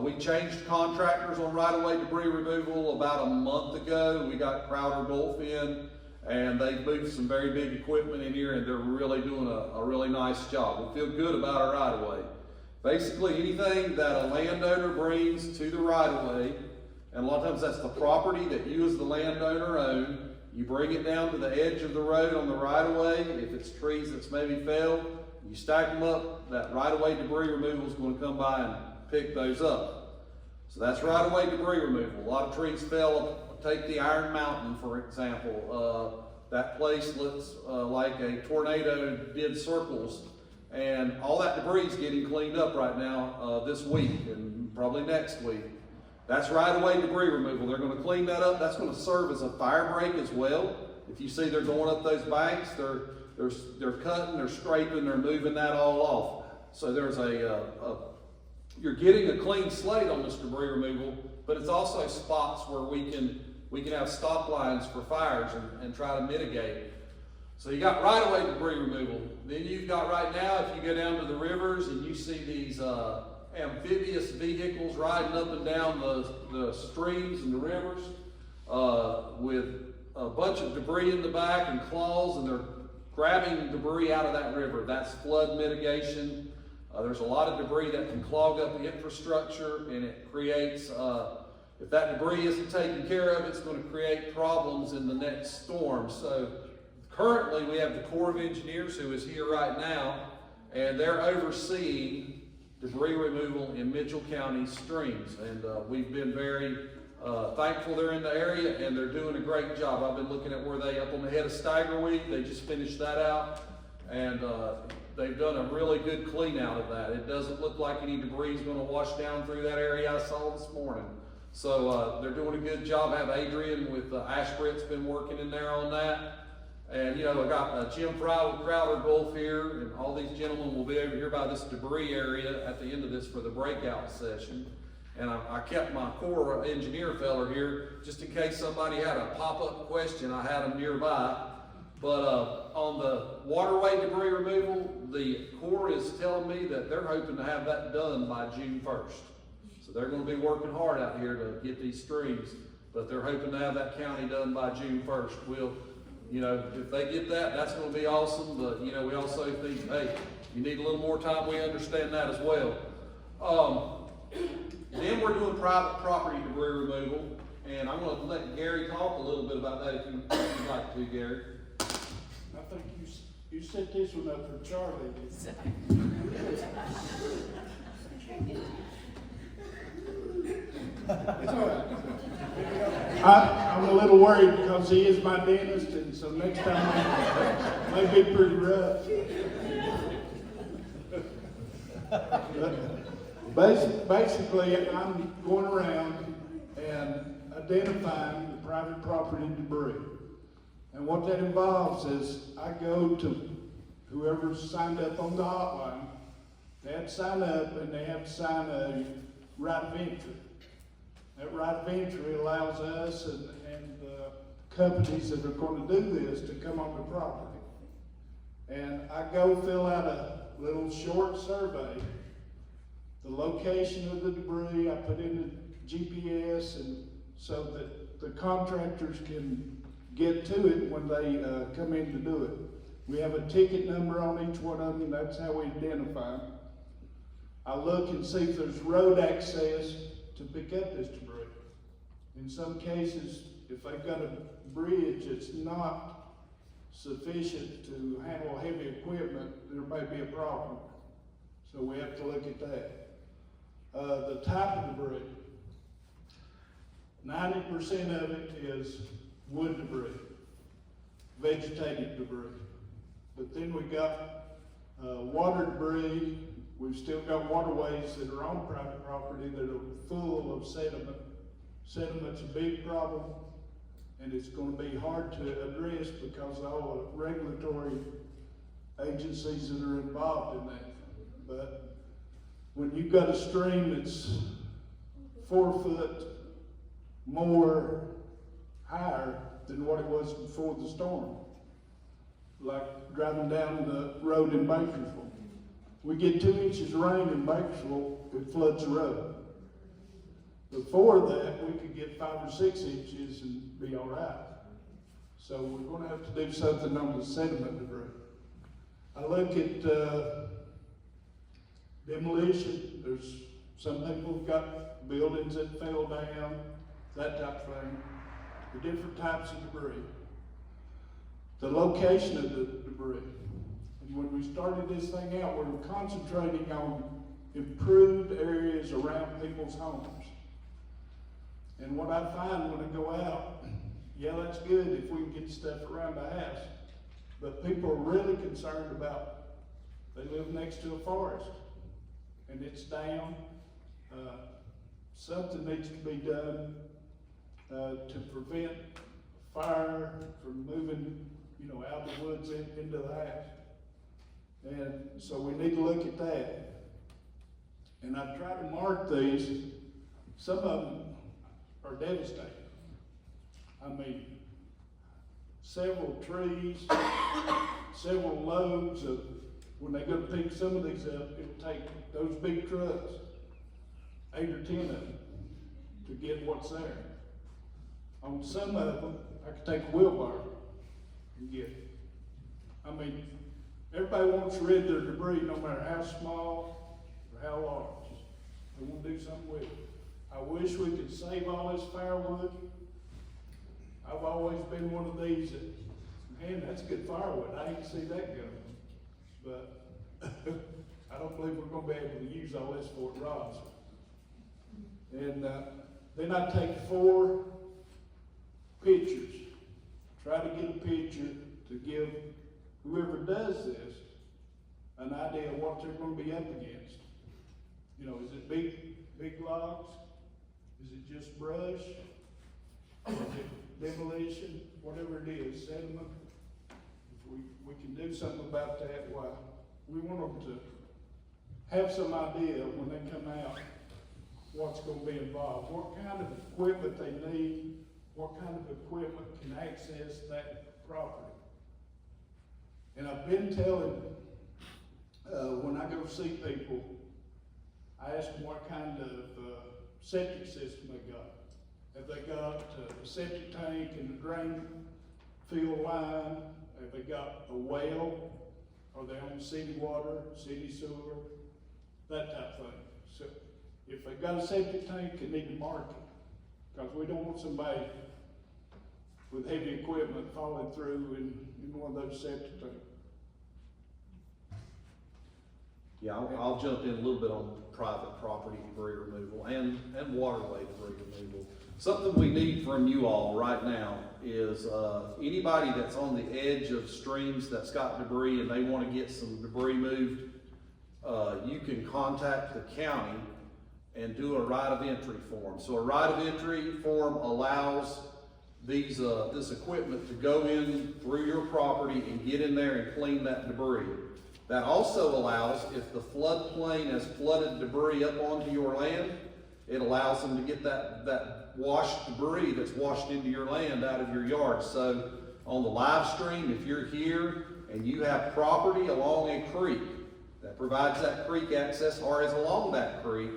We changed contractors on right-of-way debris removal about a month ago. We got Crowder Gulf in, and they moved some very big equipment in here, and they're really doing a really nice job. We feel good about our right-of-way. Basically, anything that a landowner brings to the right-of-way, and a lot of times that's the property that you as the landowner own, you bring it down to the edge of the road on the right-of-way. If it's trees that's maybe felled, you stack them up, that right-of-way debris removal is going to come by and pick those up. So that's right-of-way debris removal. A lot of trees fell. Take the Iron Mountain, for example. That place looks like a tornado did circles, and all that debris is getting cleaned up right now this week and probably next week. That's right-of-way debris removal. They're going to clean that up. That's going to serve as a fire break as well. If you see they're going up those banks, they're cutting, they're scraping, they're moving that all off. So there's you're getting a clean slate on this debris removal, but it's also spots where we can have stop lines for fires and try to mitigate. So you got right-of-way debris removal. Then you've got right now, if you go down to the rivers and you see these amphibious vehicles riding up and down the streams and the rivers with a bunch of debris in the back and claws, and they're grabbing debris out of that river. That's flood mitigation. There's a lot of debris that can clog up the infrastructure, and it creates, if that debris isn't taken care of, it's going to create problems in the next storm. So currently we have the Corps of Engineers who is here right now, and they're overseeing debris removal in Mitchell County streams. And we've been very thankful they're in the area, and they're doing a great job. I've been looking at where they, up on the head of Stagger Week, they just finished that out, and they've done a really good clean out of that. It doesn't look like any debris is going to wash down through that area I saw this morning. So they're doing a good job. I have Adrian with Ashbrit's been working in there on that. And, you know, I got Jim Fry with Crowder Gulf here, and all these gentlemen will be over here by this debris area at the end of this for the breakout session. And I kept my core engineer feller here, just in case somebody had a pop-up question, I had them nearby. But on the waterway debris removal, the Corps is telling me that they're hoping to have that done by June 1st. So they're gonna be working hard out here to get these streams, but they're hoping to have that county done by June 1st. We'll, you know, if they get that, that's gonna be awesome, but, you know, we also think, hey, you need a little more time, we understand that as well. Then we're doing private property debris removal, and I'm gonna let Gary talk a little bit about that if you'd like to, Gary. I think you set this one up for Charlie. It's all right. I'm a little worried because he is my dentist, and so next time may be pretty rough. Basically, I'm going around and identifying the private property debris. And what that involves is I go to whoever's signed up on the hotline. They have to sign up and they have to sign a right of entry. That right of entry allows us and companies that are going to do this to come on the property. And I go fill out a little short survey. The location of the debris, I put in the GPS and so that the contractors can get to it when they come in to do it. We have a ticket number on each one of them, and that's how we identify them. I look and see if there's road access to pick up this debris. In some cases, if they've got a bridge that's not sufficient to handle heavy equipment, there may be a problem. So we have to look at that. The type of debris, 90% of it is wood debris, vegetative debris. But then we got water debris. We've still got waterways that are on private property that are full of sediment. Sediment's a big problem, and it's going to be hard to address because of all the regulatory agencies that are involved in that. But when you've got a stream that's 4 foot more higher than what it was before the storm, like driving down the road in Bakersville. We get 2 inches of rain in Bakersville, it floods the road. Before that, we could get 5 or 6 inches and be all right. So we're going to have to do something on the sediment debris. I look at demolition. There's some people who've got buildings that fell down, that type of thing. The different types of debris. The location of the debris. And when we started this thing out, we were concentrating on improved areas around people's homes. And what I find when I go out, yeah, that's good if we can get stuff around the house, but people are really concerned about, they live next to a forest and it's down. Something needs to be done to prevent fire from moving, out of the woods into the house. And so we need to look at that. And I try to mark these. Some of them are devastating. I mean, several trees, several loads of, when they go to pick some of these up, it'll take those big trucks, 8 or 10 of them, to get what's there. On some of them, I could take a wheelbarrow and get it. I mean, everybody wants to rid their debris no matter how small or how large. They want to do something with it. I wish we could save all this firewood. I've always been one of these that, man, that's good firewood. I hate to see that go. But I don't believe we're going to be able to use all this for it rots. And then I take 4 pictures. Try to get a picture to give whoever does this an idea of what they're going to be up against. Is it big logs? Is it just brush? Is it demolition? Whatever it is, sediment. we can do something about that, why, we want them to have some idea when they come out, what's gonna be involved, what kind of equipment they need, what kind of equipment can access that property. And I've been telling, when I go see people, I ask them what kind of septic system they got. Have they got a septic tank and a drain field line? Have they got a well? Are they on city water, city sewer? That type of thing. So if they've got a septic tank, they need to mark it. Because we don't want somebody with heavy equipment falling through in one of those septic tanks. Yeah, I'll jump in a little bit on private property debris removal and waterway debris removal. Something we need from you all right now is anybody that's on the edge of streams that's got debris and they want to get some debris moved, you can contact the county and do a right of entry form. So a right of entry form allows these this equipment to go in through your property and get in there and clean that debris. That also allows, if the floodplain has flooded debris up onto your land, it allows them to get that washed debris that's washed into your land out of your yard. So on the live stream, if you're here and you have property along a creek that provides that creek access or is along that creek,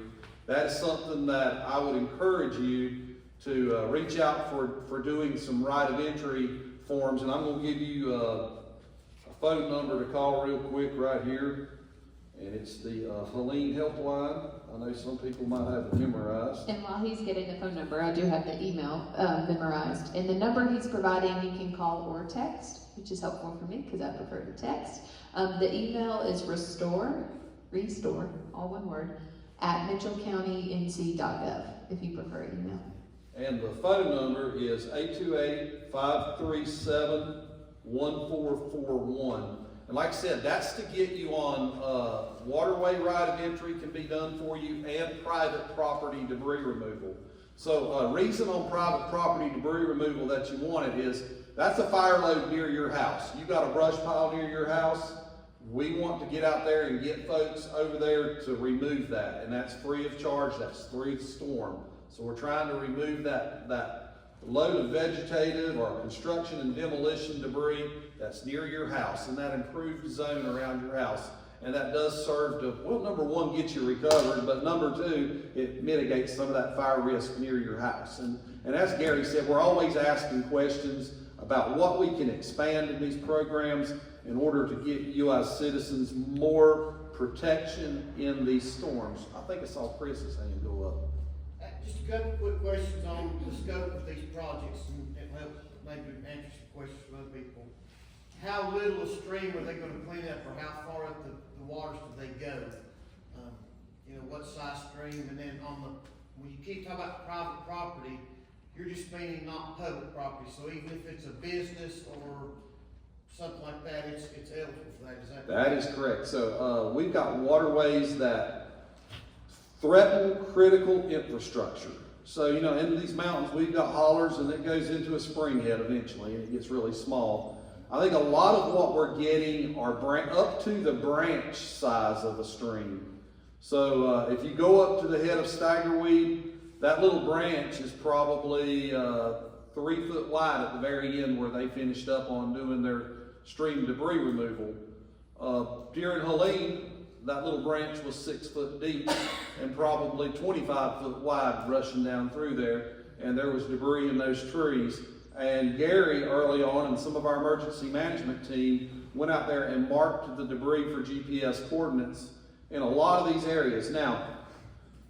that is something that I would encourage you to reach out for doing some right of entry forms. And I'm going to give you a phone number to call real quick right here. And it's the Helene helpline. I know some people might have it memorized. And while he's getting the phone number, I do have the email memorized. And the number he's providing, you can call or text, which is helpful for me because I prefer to text. The email is restore, all one word, at mitchellcountync.gov if you prefer email. And the phone number is 828-537-1441. And like I said, that's to get you on waterway right of entry can be done for you and private property debris removal. So a reason on private property debris removal that you want it is that's a fire load near your house. You got a brush pile near your house. We want to get out there and get folks over there to remove that. And that's free of charge. That's through the storm. So we're trying to remove that load of vegetative or construction and demolition debris that's near your house in that improved zone around your house. And that does serve to, well, number one, get you recovered, but number two, it mitigates some of that fire risk near your house. And as Gary said, we're always asking questions about what we can expand in these programs in order to get you as citizens more protection in these storms. I think I saw Chris's hand go up. Just a couple quick questions on the scope of these projects, and it helps maybe answer some questions from other people. How little a stream are they gonna clean up, or how far up the waters do they go? You know, what size stream, and then when you keep talking about private property, you're just meaning not public property, so even if it's a business or something like that, it's eligible for that, is that? That is correct. So we've got waterways that threaten critical infrastructure. So, you know, in these mountains, we've got hollers and it goes into a spring head eventually and it gets really small. I think a lot of what we're getting are up to the branch size of a stream. So if you go up to the head of staggerweed, that little branch is probably 3 foot wide at the very end where they finished up on doing their stream debris removal. During Helene, that little branch was 6 foot deep and probably 25 foot wide rushing down through there. And there was debris in those trees. And Gary, early on, and some of our emergency management team went out there and marked the debris for GPS coordinates in a lot of these areas. Now,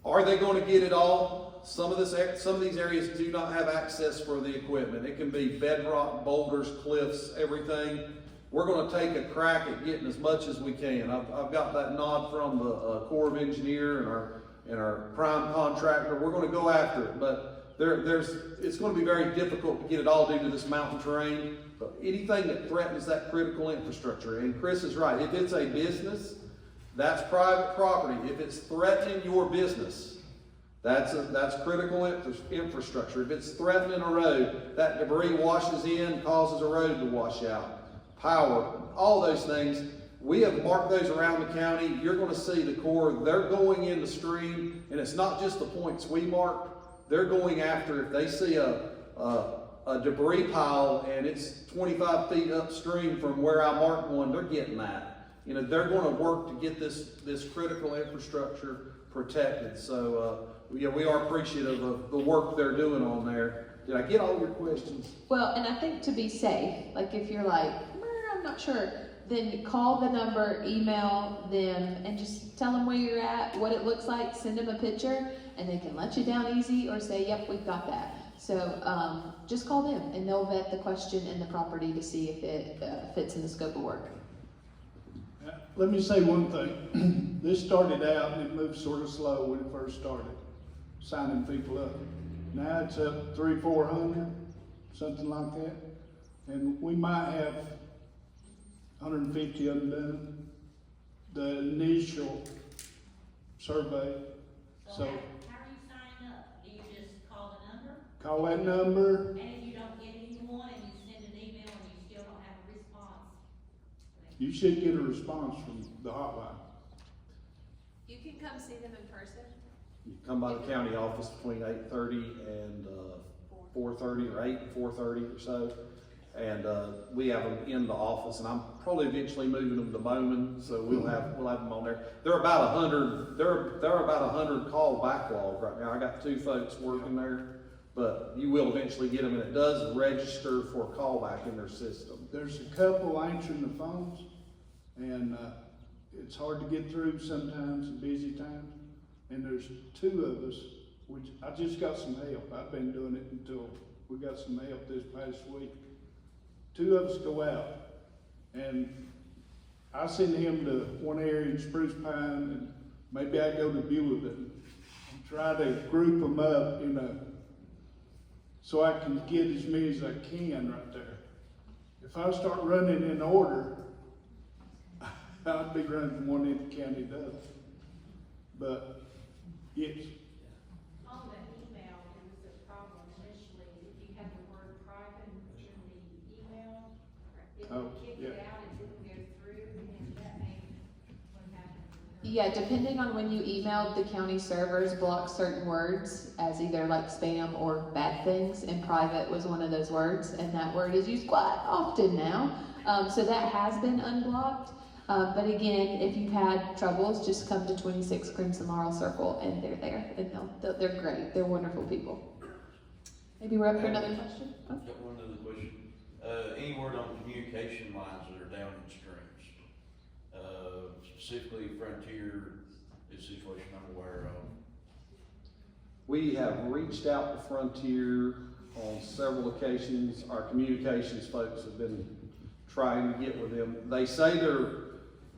are they going to get it all? Some of these areas do not have access for the equipment. It can be bedrock, boulders, cliffs, everything. We're going to take a crack at getting as much as we can. I've got that nod from the Corps of Engineer and our prime contractor. We're going to go after it, but it's going to be very difficult to get it all due to this mountain terrain. But anything that threatens that critical infrastructure, and Chris is right, if it's a business, that's private property. If it's threatening your business, that's critical infrastructure. If it's threatening a road, that debris washes in, causes a road to wash out. power, all those things. We have marked those around the county. You're gonna see the Corps, they're going in the stream, and it's not just the points we mark. They're going after, if they see a debris pile and it's 25 feet upstream from where I marked one, they're getting that. You know, they're gonna work to get this critical infrastructure protected. So, yeah, we are appreciative of the work they're doing on there. Did I get all your questions? Well, and I think to be safe, like if you're like, I'm not sure, then call the number, email them, and just tell them where you're at, what it looks like, send them a picture, and they can let you down easy or say, yep, we've got that. So just call them, and they'll vet the question and the property to see if it fits in the scope of work. Let me say one thing. This started out and it moved sort of slow when it first started, signing people up. Now it's up 300-400, something like that. And we might have 150 of them done, the initial survey. So So how are you signing up? Do you just call the number? call that number. And if you don't get anyone and you send an email and you still don't have a response? You should get a response from the hotline. You can come see them in person. You come by the county office between 8:30 and 4:30, or 8 and 4:30 or so. And we have them in the office, and I'm probably eventually moving them to Bowman, so we'll have them on there. They're about 100. They're about 100 call backlog right now. I got 2 folks working there, but you will eventually get them, and it does register for callback in their system. There's a couple answering the phones, and it's hard to get through sometimes in busy times. And there's 2 of us, which I just got some help. I've been doing it until we got some help this past week. 2 of us go out, and I send him to one area in Spruce Pine, and maybe I go to Beulah and try to group them up, you know, so I can get as many as I can right there. If I start running in order, I'd be running from one end of the county to the other. But, yes. On the email, there was a problem initially, if you had the word private in the email, it Oh, would kick yeah. it out, it didn't go through, and that made what happened. Yeah, depending on when you emailed, the county servers block certain words as either like spam or bad things, and private was one of those words, and that word is used quite often now. So that has been unblocked. But again, if you've had troubles, just come to 26 Crimson Laurel Circle, and they're there, and they're great. They're wonderful people. Maybe we're up for another question. Oh. Got one other question. Any word on communication lines that are down in streams? Specifically Frontier is a situation I'm aware of. We have reached out to Frontier on several occasions. Our communications folks have been trying to get with them. They say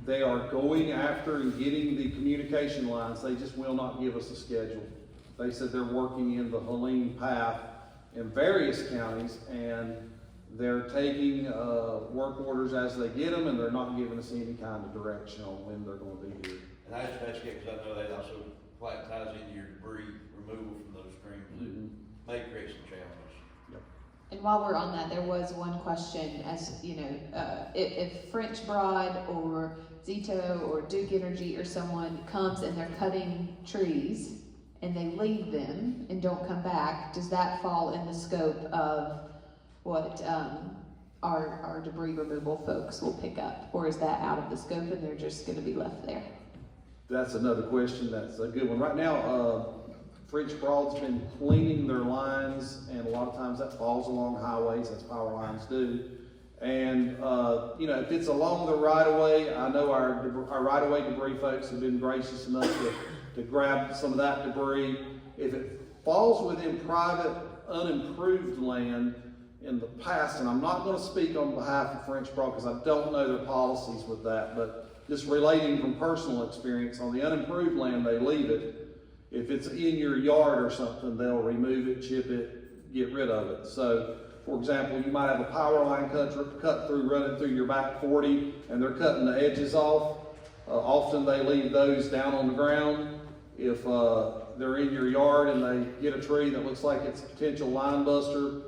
they are going after and getting the communication lines. They just will not give us a schedule. They said they're working in the Helene path in various counties, and they're taking work orders as they get them, and they're not giving us any kind of direction on when they're going to be here. And I just ask it because I know that also ties into your debris removal from those streams. It may create some challenges. And while we're on that, there was one question, as you know, if French Broad or Zito or Duke Energy or someone comes and they're cutting trees and they leave them and don't come back, does that fall in the scope of what our debris removal folks will pick up? Or is that out of the scope and they're just gonna be left there? That's another question. That's a good one. Right now, French Broad's been cleaning their lines, and a lot of times that falls along highways, as power lines do. And, you know, if it's along the right-of-way, I know our right-of-way debris folks have been gracious enough to grab some of that debris. If it falls within private, unimproved land in the past, and I'm not going to speak on behalf of French Broad because I don't know their policies with that, but just relating from personal experience, on the unimproved land, they leave it. If it's in your yard or something, they'll remove it, chip it, get rid of it. So, for example, you might have a power line cut through, running through your back 40, and they're cutting the edges off. Often they leave those down on the ground. If they're in your yard and they get a tree that looks like it's a potential line buster,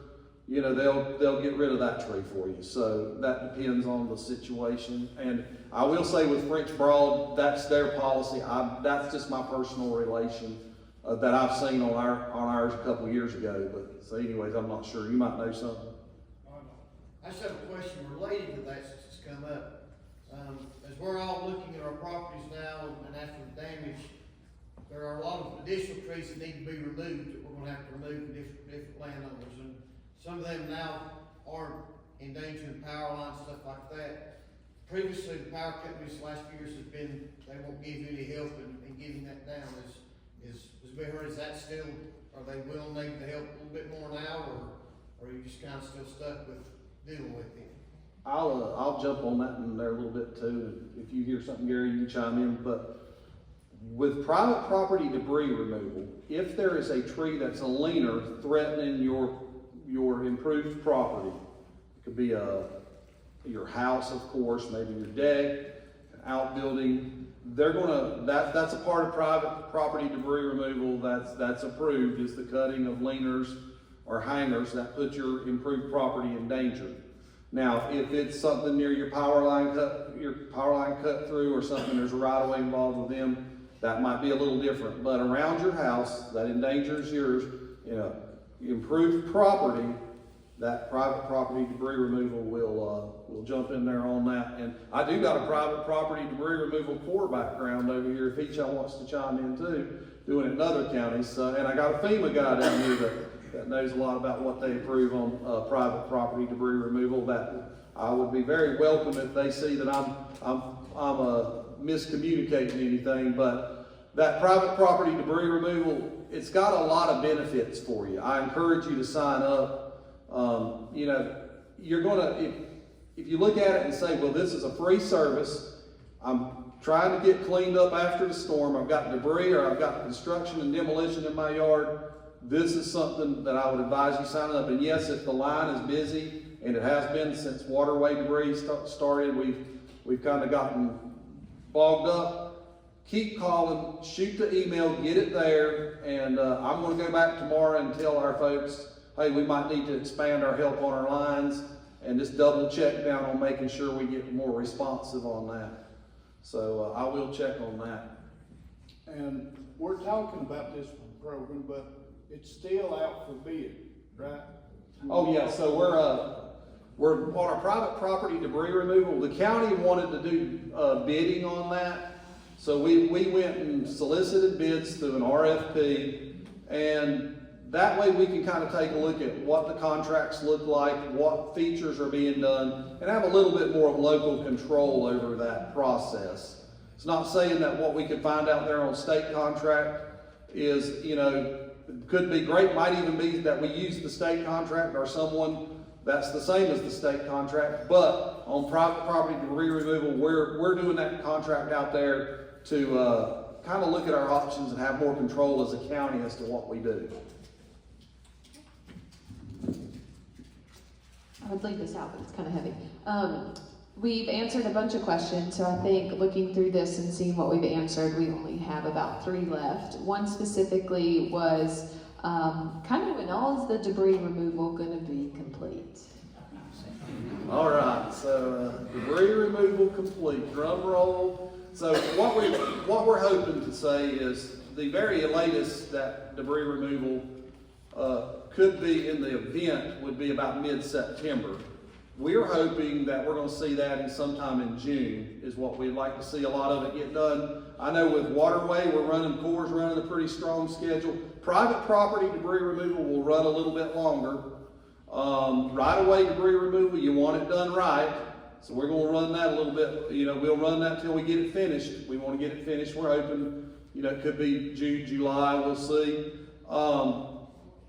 you know, they'll get rid of that tree for you. So that depends on the situation. And I will say with French Broad, that's their policy. That's just my personal relation that I've seen on ours a couple of years ago. But so anyways, I'm not sure. You might know something. I just have a question related to that since it's come up. As we're all looking at our properties now and after the damage, there are a lot of additional trees that need to be removed that we're gonna have to remove from different landowners. And some of them now are endangering power lines, stuff like that. Previously, the power companies the last few years have been, they won't give you any help in getting that down. As we heard, is that still, are they willing maybe to help a little bit more now, or are you just kind of still stuck with dealing with it? I'll jump on that in there a little bit too. If you hear something, Gary, you can chime in. But with private property debris removal, if there is a tree that's a leaner threatening your improved property, it could be your house, of course, maybe your deck, an outbuilding. That's a part of private property debris removal that's approved, is the cutting of leaners or hangers that put your improved property in danger. Now, if it's something near your power line cut through or something, there's a right of way involved with them, that might be a little different. But around your house, that endangers yours, you know, improved property, that private property debris removal will jump in there on that. And I do got a private property debris removal Corps background over here, if each of y'all wants to chime in too, doing it in other counties. And I got a FEMA guy down here that knows a lot about what they approve on private property debris removal. That I would be very welcome if they see that I'm miscommunicating anything. But that private property debris removal, it's got a lot of benefits for you. I encourage you to sign up. You know, you're gonna, if you look at it and say, well, this is a free service, I'm trying to get cleaned up after the storm, I've got debris or I've got construction and demolition in my yard, this is something that I would advise you sign up. And yes, if the line is busy, and it has been since waterway debris started, we've kind of gotten bogged up, keep calling, shoot the email, get it there, and I'm going to go back tomorrow and tell our folks, hey, we might need to expand our help on our lines, and just double check down on making sure we get more responsive on that. So I will check on that. And we're talking about this program, but it's still out for bid, right? Oh yeah, so we're on our private property debris removal. The county wanted to do bidding on that, so we went and solicited bids through an RFP, and that way we can kind of take a look at what the contracts look like, what features are being done, and have a little bit more of local control over that process. It's not saying that what we could find out there on state contract is, you know, could be great, might even be that we use the state contract or someone that's the same as the state contract, but on private property debris removal, we're doing that contract out there to kind of look at our options and have more control as a county as to what we do. I would leave this out, but it's kind of heavy. We've answered a bunch of questions, so I think looking through this and seeing what we've answered, we only have about 3 left. One specifically was kind of when all is the debris removal going to be complete? All right, so debris removal complete. Drum roll. So what we're hoping to say is the very latest that debris removal could be in the event would be about mid-September. We're hoping that we're going to see that in sometime in June is what we'd like to see a lot of it get done. I know with waterway, Corps running a pretty strong schedule. Private property debris removal will run a little bit longer. Right-of-way debris removal, you want it done right. So we're going to run that a little bit. You know, we'll run that till we get it finished. We want to get it finished. We're hoping, you know, it could be June, July, we'll see.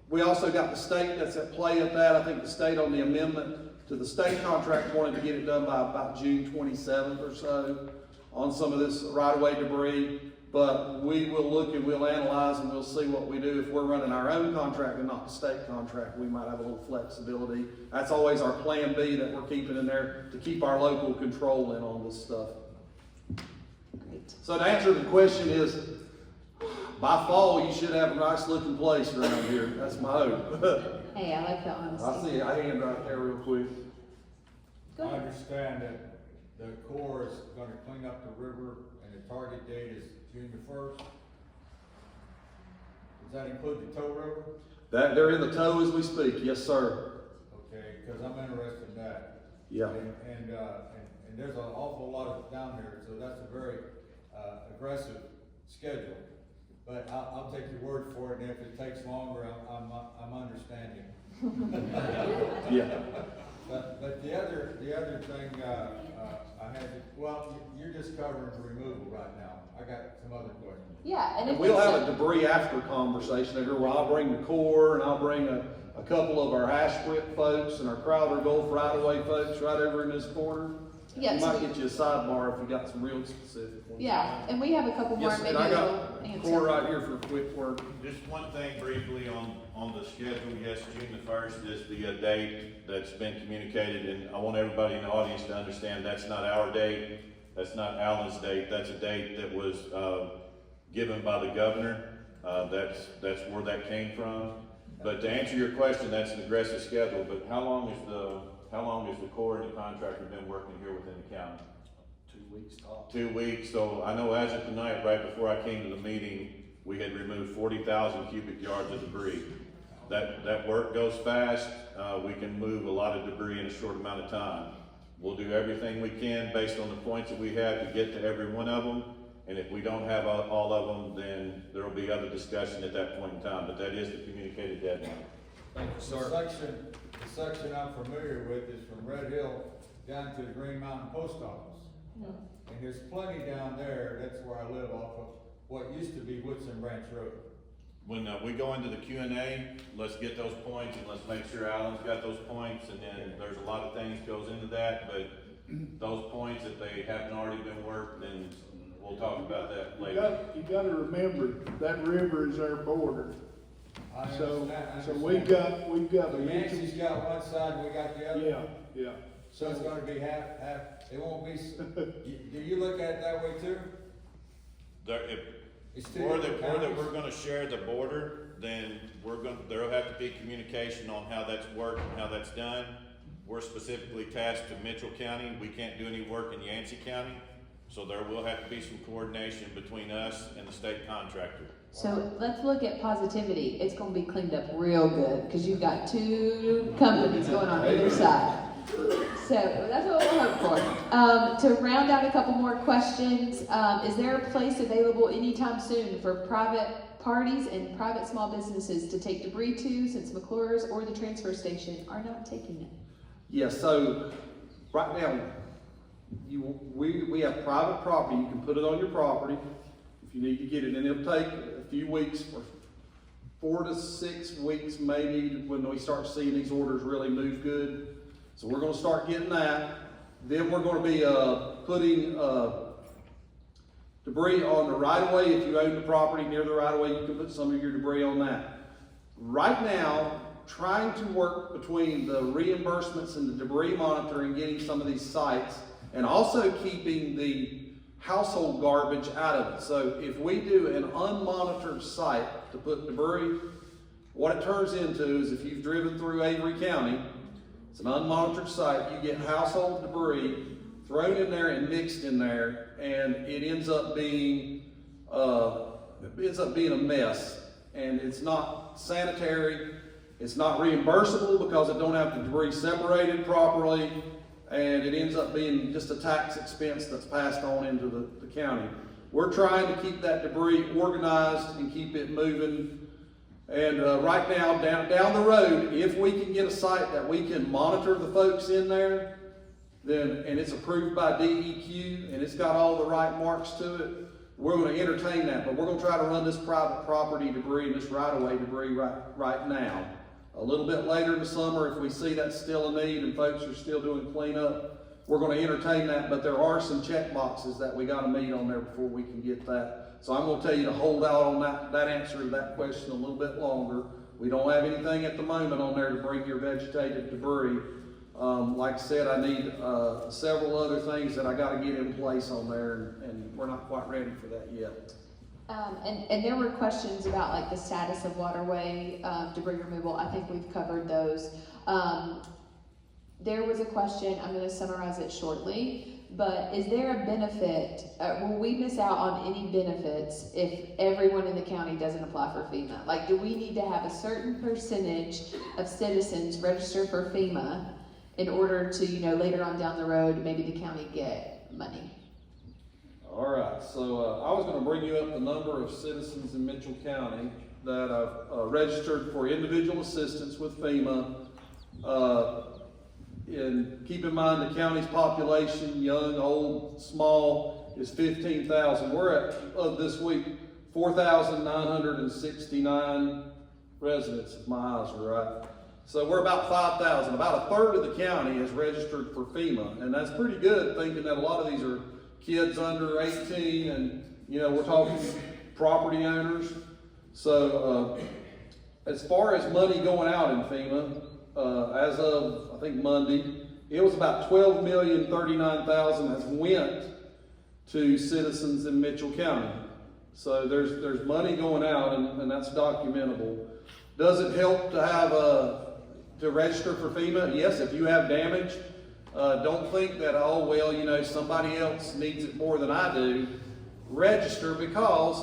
We also got the state that's at play at that. I think the state on the amendment to the state contract wanted to get it done by about June 27th or so on some of this right-of-way debris. But we will look and we'll analyze and we'll see what we do. If we're running our own contract and not the state contract, we might have a little flexibility. That's always our plan B that we're keeping in there to keep our local control in on this stuff. Great. So to answer the question is, by fall, you should have a nice looking place around here. That's my hope. Hey, I like the I honesty. see a hand right there real quick. Go I ahead. understand that the Corps is gonna clean up the river and the target date is June the 1st. Does that include the tow river? That, they're in the tow as we speak, yes, sir. Okay, cause I'm interested in that. Yeah. And there's an awful lot of down there, so that's a very, aggressive schedule. But I'll take your word for it, and if it takes longer, I'm understanding. Yeah. But the other thing, I had, well, you're just covering the removal right now. I got some other questions. Yeah, and if We'll it's have a debris after conversation there where I'll bring the Corps and I'll bring a couple of our Ashbrook folks and our Crowder Gulf right-of-way folks right over in this corner. Yeah, We so might we- get you a sidebar if you got some real specific ones. yeah, and we have a couple more, Yes, maybe and I we'll got answer. Corps right here for quick work. Just one thing briefly on the schedule, yes, June the 1st is the date that's been communicated, and I want everybody in the audience to understand that's not our date, that's not Alan's date, that's a date that was given by the governor, that's where that came from. But to answer your question, that's an aggressive schedule, but how long has the Corps and the contractor been working here within the county? 2 weeks top. 2 weeks, so I know as of tonight, right before I came to the meeting, we had removed 40,000 cubic yards of debris. That work goes fast, we can move a lot of debris in a short amount of time. We'll do everything we can based on the points that we have to get to every one of them, and if we don't have all of them, then there'll be other discussion at that point in time, but that is the communicated deadline. Thank you, sir. The section I'm familiar with is from Red Hill down to the Green Mountain Post Office. And there's plenty down there, that's where I live off of what used to be Woodson Branch Road. When we go into the Q&A, let's get those points and let's make sure Alan's got those points, and then there's a lot of things goes into that, but those points, if they haven't already been worked, then we'll talk about that later. You gotta remember, that river is our border. I So understand. we've got So a Yancey's got one side, we got the other? yeah. So it's gonna be half, it won't be, do you look at it that way too? It's two Or different that counties? we're gonna share the border, then there'll have to be communication on how that's worked and how that's done. We're specifically tasked to Mitchell County, we can't do any work in Yancey County, so there will have to be some coordination between us and the state contractor. So let's look at positivity. It's gonna be cleaned up real good, because you've got two companies going on either side. So that's what we'll hope for. To round out a couple more questions, is there a place available anytime soon for private parties and private small businesses to take debris to, since McClure's or the transfer station are not taking it? Yeah, so right now, we have private property, you can put it on your property if you need to get it, and it'll take a few weeks, or 4 to 6 weeks maybe, when we start seeing these orders really move good. So we're gonna start getting that. Then we're gonna be putting debris on the right of way. If you own the property near the right of way, you can put some of your debris on that. Right now, trying to work between the reimbursements and the debris monitoring, getting some of these sites, and also keeping the household garbage out of it. So if we do an unmonitored site to put debris, what it turns into is, if you've driven through Avery County, it's an unmonitored site, you get household debris thrown in there and mixed in there, and it ends up being a mess. And it's not sanitary, it's not reimbursable because it don't have the debris separated properly, and it ends up being just a tax expense that's passed on into the county. We're trying to keep that debris organized and keep it moving. And right now, down the road, if we can get a site that we can monitor the folks in there, then, and it's approved by DEQ, and it's got all the right marks to it, we're gonna entertain that. But we're gonna try to run this private property debris and this right-of-way debris right now. A little bit later in the summer, if we see that's still a need and folks are still doing cleanup, we're gonna entertain that, but there are some check boxes that we gotta meet on there before we can get that. So I'm gonna tell you to hold out on that answer to that question a little bit longer. We don't have anything at the moment on there to bring your vegetated debris. Like I said, I need several other things that I gotta get in place on there, and we're not quite ready for that yet. And there were questions about like the status of waterway debris removal. I think we've covered those. There was a question, I'm going to summarize it shortly, but is there a benefit, will we miss out on any benefits if everyone in the county doesn't apply for FEMA? Like, do we need to have a certain percentage of citizens register for FEMA in order to, later on down the road, maybe the county get money? All right, so I was gonna bring you up the number of citizens in Mitchell County that have registered for individual assistance with FEMA. And keep in mind the county's population, young, old, small, is 15,000. We're at, of this week, 4,969 residents, if my eyes are right. So we're about 5,000. About a third of the county is registered for FEMA, and that's pretty good, thinking that a lot of these are kids under 18, and we're talking property owners. So as far as money going out in FEMA, as of I think Monday, it was about $12,039,000 has went to citizens in Mitchell County. So there's money going out, and that's documentable. Does it help to have to register for FEMA? Yes, if you have damage. Don't think that, somebody else needs it more than I do. Register, because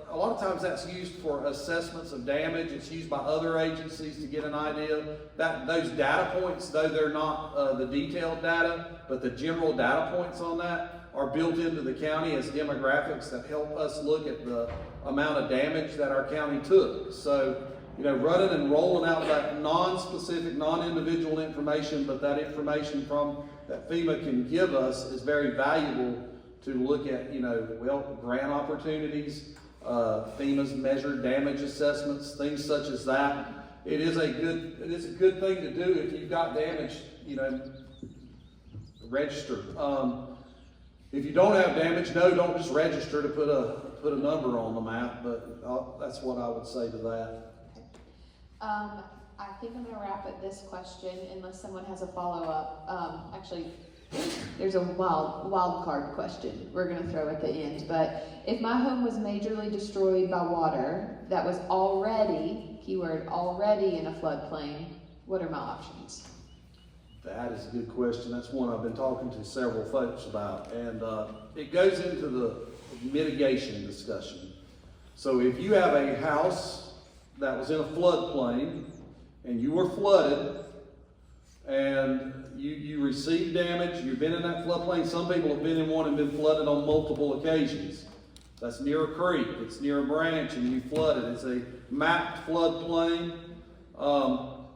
a lot of times that's used for assessments of damage. It's used by other agencies to get an idea. Those data points, though they're not the detailed data, but the general data points on that are built into the county as demographics that help us look at the amount of damage that our county took. So, running and rolling out that non-specific, non-individual information, but that information that FEMA can give us is very valuable to look at, grant opportunities, FEMA's measured damage assessments, things such as that. It is a good thing to do if you've got damage, register. If you don't have damage, don't just register to put a number on the map, but that's what I would say to that. I think I'm going to wrap at this question unless someone has a follow-up. Actually, there's a wild card question we're going to throw at the end. But if my home was majorly destroyed by water that was already, keyword, already in a floodplain, what are my options? That is a good question. That's one I've been talking to several folks about. And it goes into the mitigation discussion. So if you have a house that was in a floodplain and you were flooded and you received damage, you've been in that floodplain. Some people have been in one and been flooded on multiple occasions. That's near a creek, it's near a branch, and you flooded. It's a mapped floodplain.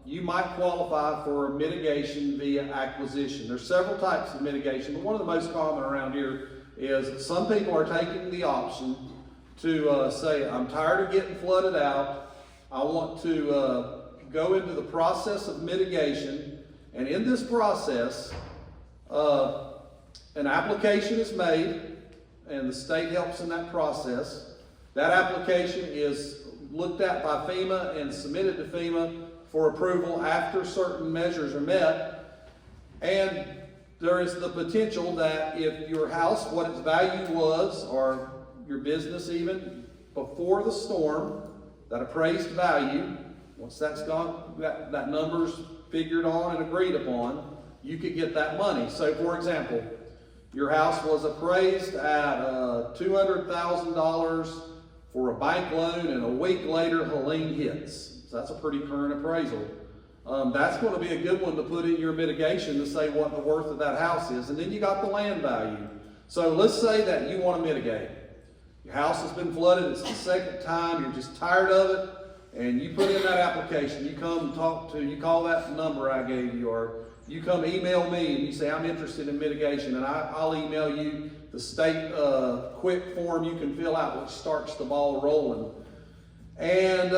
You might qualify for a mitigation via acquisition. There's several types of mitigation, but one of the most common around here is some people are taking the option to say, I'm tired of getting flooded out. I want to go into the process of mitigation, and in this process, an application is made, and the state helps in that process. That application is looked at by FEMA and submitted to FEMA for approval after certain measures are met. And there is the potential that if your house, what its value was, or your business even, before the storm, that appraised value, once that's gone, that number's figured on and agreed upon, you could get that money. So for example, your house was appraised at $200,000 for a bank loan, and a week later Helene hits. So that's a pretty current appraisal. That's going to be a good one to put in your mitigation to say what the worth of that house is. And then you got the land value. So let's say that you want to mitigate. Your house has been flooded, it's the second time, you're just tired of it, and you put in that application. You come you call that number I gave you, or you come email me and you say, I'm interested in mitigation, and I'll email you the state quick form you can fill out, which starts the ball rolling. And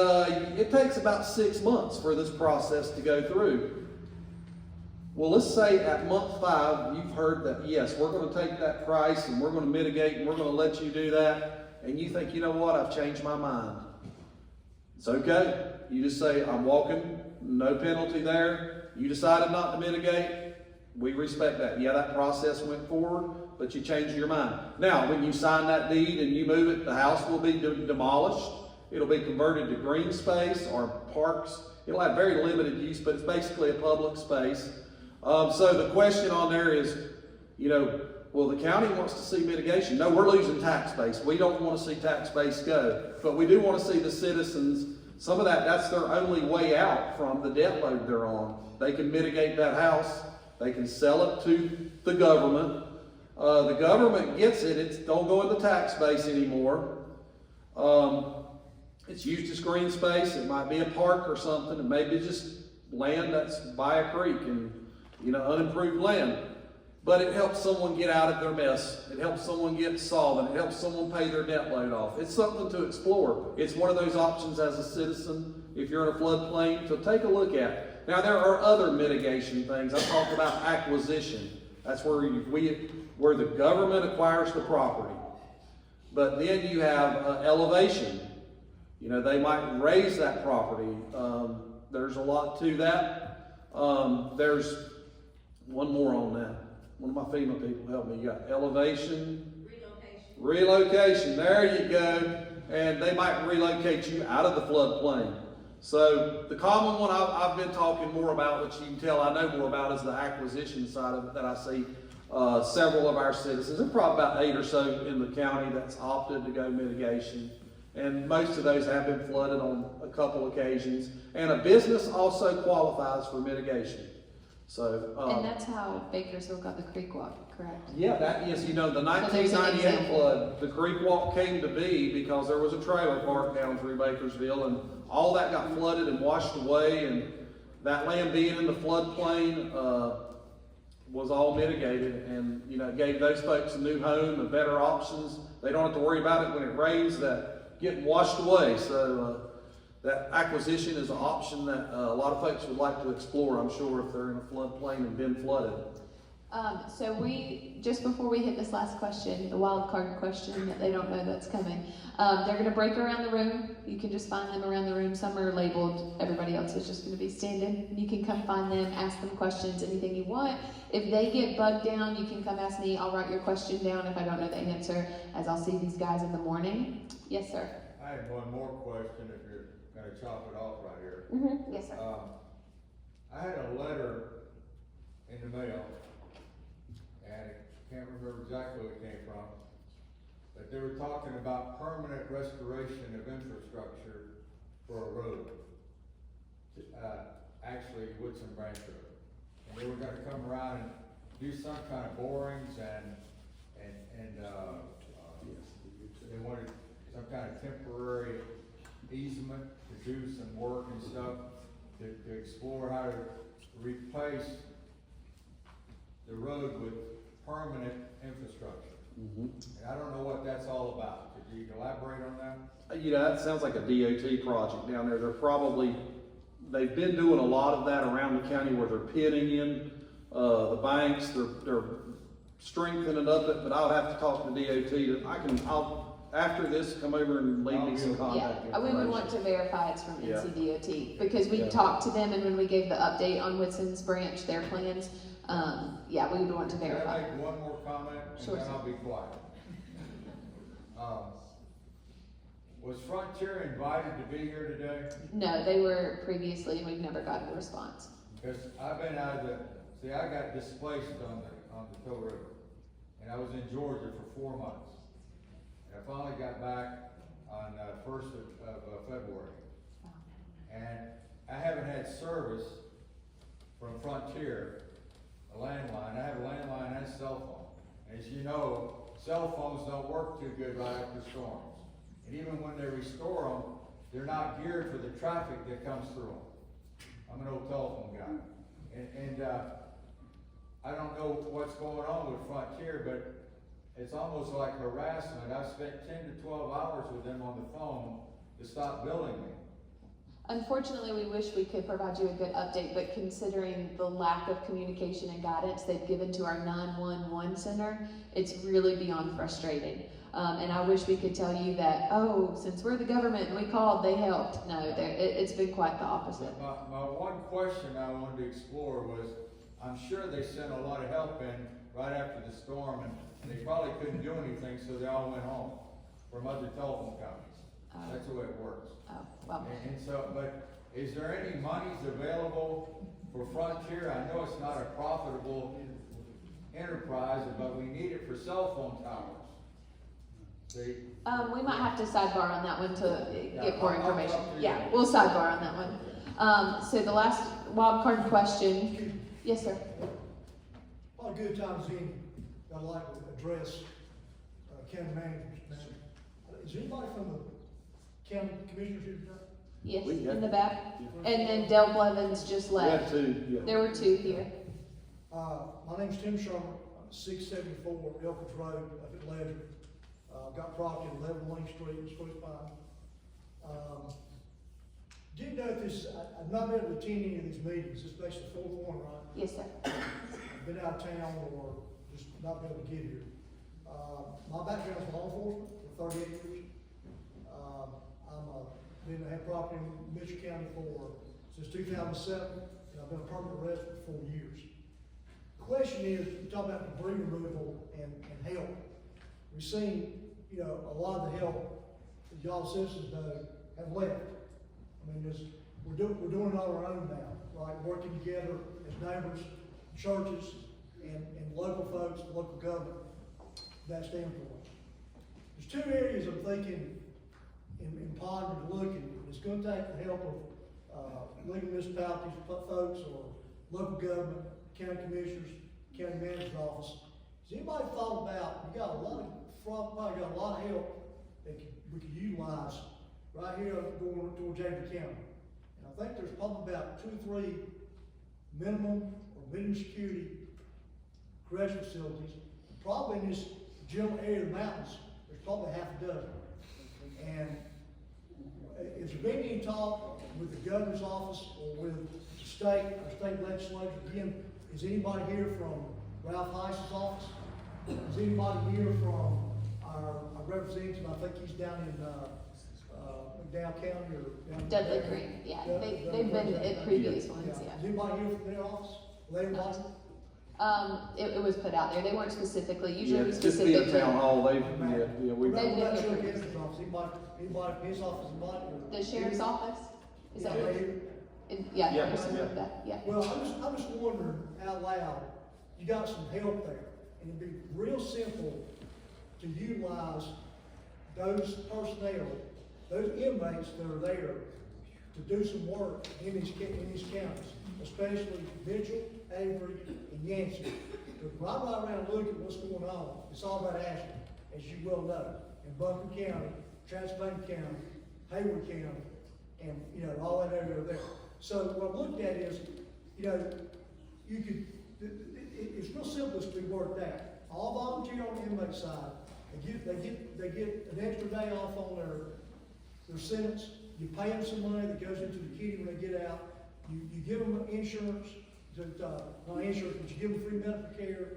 it takes about 6 months for this process to go through. Well, let's say at month 5, you've heard that, yes, we're going to take that price and we're going to mitigate and we're going to let you do that. And you think, you know what, I've changed my mind. It's okay. You just say, I'm walking, no penalty there. You decided not to mitigate. We respect that. Yeah, that process went forward, but you change your mind. Now, when you sign that deed and you move it, the house will be demolished. It'll be converted to green space or parks. It'll have very limited use, but it's basically a public space. So the question on there is, you know, well, the county wants to see mitigation. No, we're losing tax base. We don't want to see tax base go, but we do want to see the citizens, some of that's their only way out from the debt load they're on. They can mitigate that house. They can sell it to the government. The government gets it. It don't go in the tax base anymore. It's used as green space. It might be a park or something. It may be just land that's by a creek and, you know, unimproved land. But it helps someone get out of their mess. It helps someone get solvent. It helps someone pay their debt load off. It's something to explore. It's one of those options as a citizen, if you're in a floodplain, to take a look at. Now, there are other mitigation things. I talked about acquisition. That's where where the government acquires the property. But then you have elevation. You know, they might raise that property. There's a lot to that. There's one more on that. One of my FEMA people helped me. You got elevation. Relocation. There you go. And they might relocate you out of the floodplain. So the common one I've been talking more about, which you can tell I know more about, is the acquisition side of it that I see several of our citizens, and probably about 8 or so in the county, that's opted to go mitigation. And most of those have been flooded on a couple occasions. And a business also qualifies for mitigation. So, and that's how Bakersville got the creek walk, correct? Yeah, yes, you know, the So there's an 1998 example. flood, the creek walk came to be because there was a trailer park down through Bakersville, and all that got flooded and washed away, and that land being in the floodplain was all mitigated, and, you know, it gave those folks a new home and better options. They don't have to worry about it when it rains, that getting washed away. So that acquisition is an option that a lot of folks would like to explore, I'm sure, if they're in a floodplain and been flooded. So just before we hit this last question, the wild card question that they don't know that's coming, they're going to break around the room. You can just find them around the room. Some are labeled. Everybody else is just going to be standing. You can come find them, ask them questions, anything you want. If they get bugged down, you can come ask me. I'll write your question down if I don't know the answer, as I'll see these guys in the morning. Yes, sir. I have one more question if you're gonna chop it off right here. Mm-hmm. Yes, sir. I had a letter in the mail, and I can't remember exactly where it came from, but they were talking about permanent restoration of infrastructure for a road. Actually, Woodson Branch Road. And they were gonna come around and do some kind of borings and they wanted some kind of temporary easement to do some work and stuff to explore how to replace the road with permanent infrastructure. Mm-hmm. And I don't know what that's all about. Could you elaborate on that? You know, that sounds like a DOT project down there. They've been doing a lot of that around the county where they're pitting in the banks, they're strengthening up it, but I'll have to talk to DOT. I'll after this, come over and leave me some contact Yeah, we would want to verify it's from NCDOT, because we talked to them, and when we gave the update on Woodson's branch, their plans, we would want to verify. Can I make one more comment, and Sure, then sir. I'll be quiet? Was Frontier invited to be here today? No, they were previously, and we've never gotten a response. Because I've been out of I got displaced on the Tow River, and I was in Georgia for 4 months. And I finally got back on 1st of February. And I haven't had service from Frontier, a landline. I have a landline and a cell phone. And as you know, cell phones don't work too good right after storms. And even when they restore them, they're not geared for the traffic that comes through them. I'm an old telephone guy. And I don't know what's going on with Frontier, but it's almost like harassment. I've spent 10 to 12 hours with them on the phone to stop billing me. Unfortunately, we wish we could provide you a good update, but considering the lack of communication and guidance they've given to our 911 center, it's really beyond frustrating. And I wish we could tell you that, since we're the government and we called, they helped. No, it's been quite the opposite. My one question I wanted to explore was, I'm sure they sent a lot of help in, right after the storm, and they probably couldn't do anything, so they all went home from other telephone companies. That's the way it works. Oh, well, And so, but is there any monies available for Frontier? I know it's not a profitable enterprise, but we need it for cell phone towers. we might have to sidebar on that one to get more I'll information. talk to you. Yeah, we'll sidebar on that one. So the last wild card question, yes, sir. A lot of good times in, I'd like to address, county managers, man. Is anybody from the county commissioners here tonight? Yes, We got- in the back. And then Del Blevins just We had left. two, yeah. There were two here. My name's Tim Sherman, I'm 674 Elkins Road, up at Ledger. Got property at 11 Wayne Street, Spruce Pine. Didn't know if this, I've not been able to attend any of these meetings, this is basically the fourth one, right? Yes, sir. Been out of town or just not been able to get here. My background is law enforcement for 38 years. Been had property in Mitchell County since 2007, and I've been a permanent resident for 4 years. The question is, you talk about debris removal and help. We've seen, a lot of the help that y'all citizens know have left. I mean, we're doing it on our own now, right? Working together as neighbors, churches, and local folks, local government, that standpoint. There's two areas I'm thinking in pondering and looking. It's going to take the help of legal municipalities, folks, or local government, county commissioners, county manager's office. Has anybody thought about, we got a lot of probably got a lot of help that we could utilize right here going toward James County. And I think there's probably about 2 or 3 minimum or medium security correctional facilities. Probably in this general area of the mountains, there's probably half a dozen. And is there been any talk with the governor's office or with the state legislature? Again, is anybody here from Ralph Heiss's office? Is anybody here from our representative? I think he's down in McDowell County or down Dudley Creek, yeah. They've been at previous ones, yeah. Is anybody here from their office? Everybody? It was put out there. They weren't specifically, usually we Yeah, just be a specifically. town hall, we. They've been What about here Sheriff for- Edwards' office? Anybody from his office, anybody? or- The sheriff's office? Is that Yeah, what? here. Yeah, Yeah, there's some yeah. of that, yeah. Well, I'm just wondering out loud, you got some help there, and it'd be real simple to utilize those personnel, those inmates that are there to do some work in these counties, especially Mitchell, Avery, and Yancey. Because when I ride around and look at what's going on, it's all about Ashland, as you well know, in Buncombe County, Transylvania County, Hayward County, and, all that area there. So what I looked at is, it's real simple to be worked out. All volunteer on the inmate side, they get an extra day off on their sentence. You pay them some money that goes into the kitty when they get out. You give them insurance, not insurance, but you give them free medical care.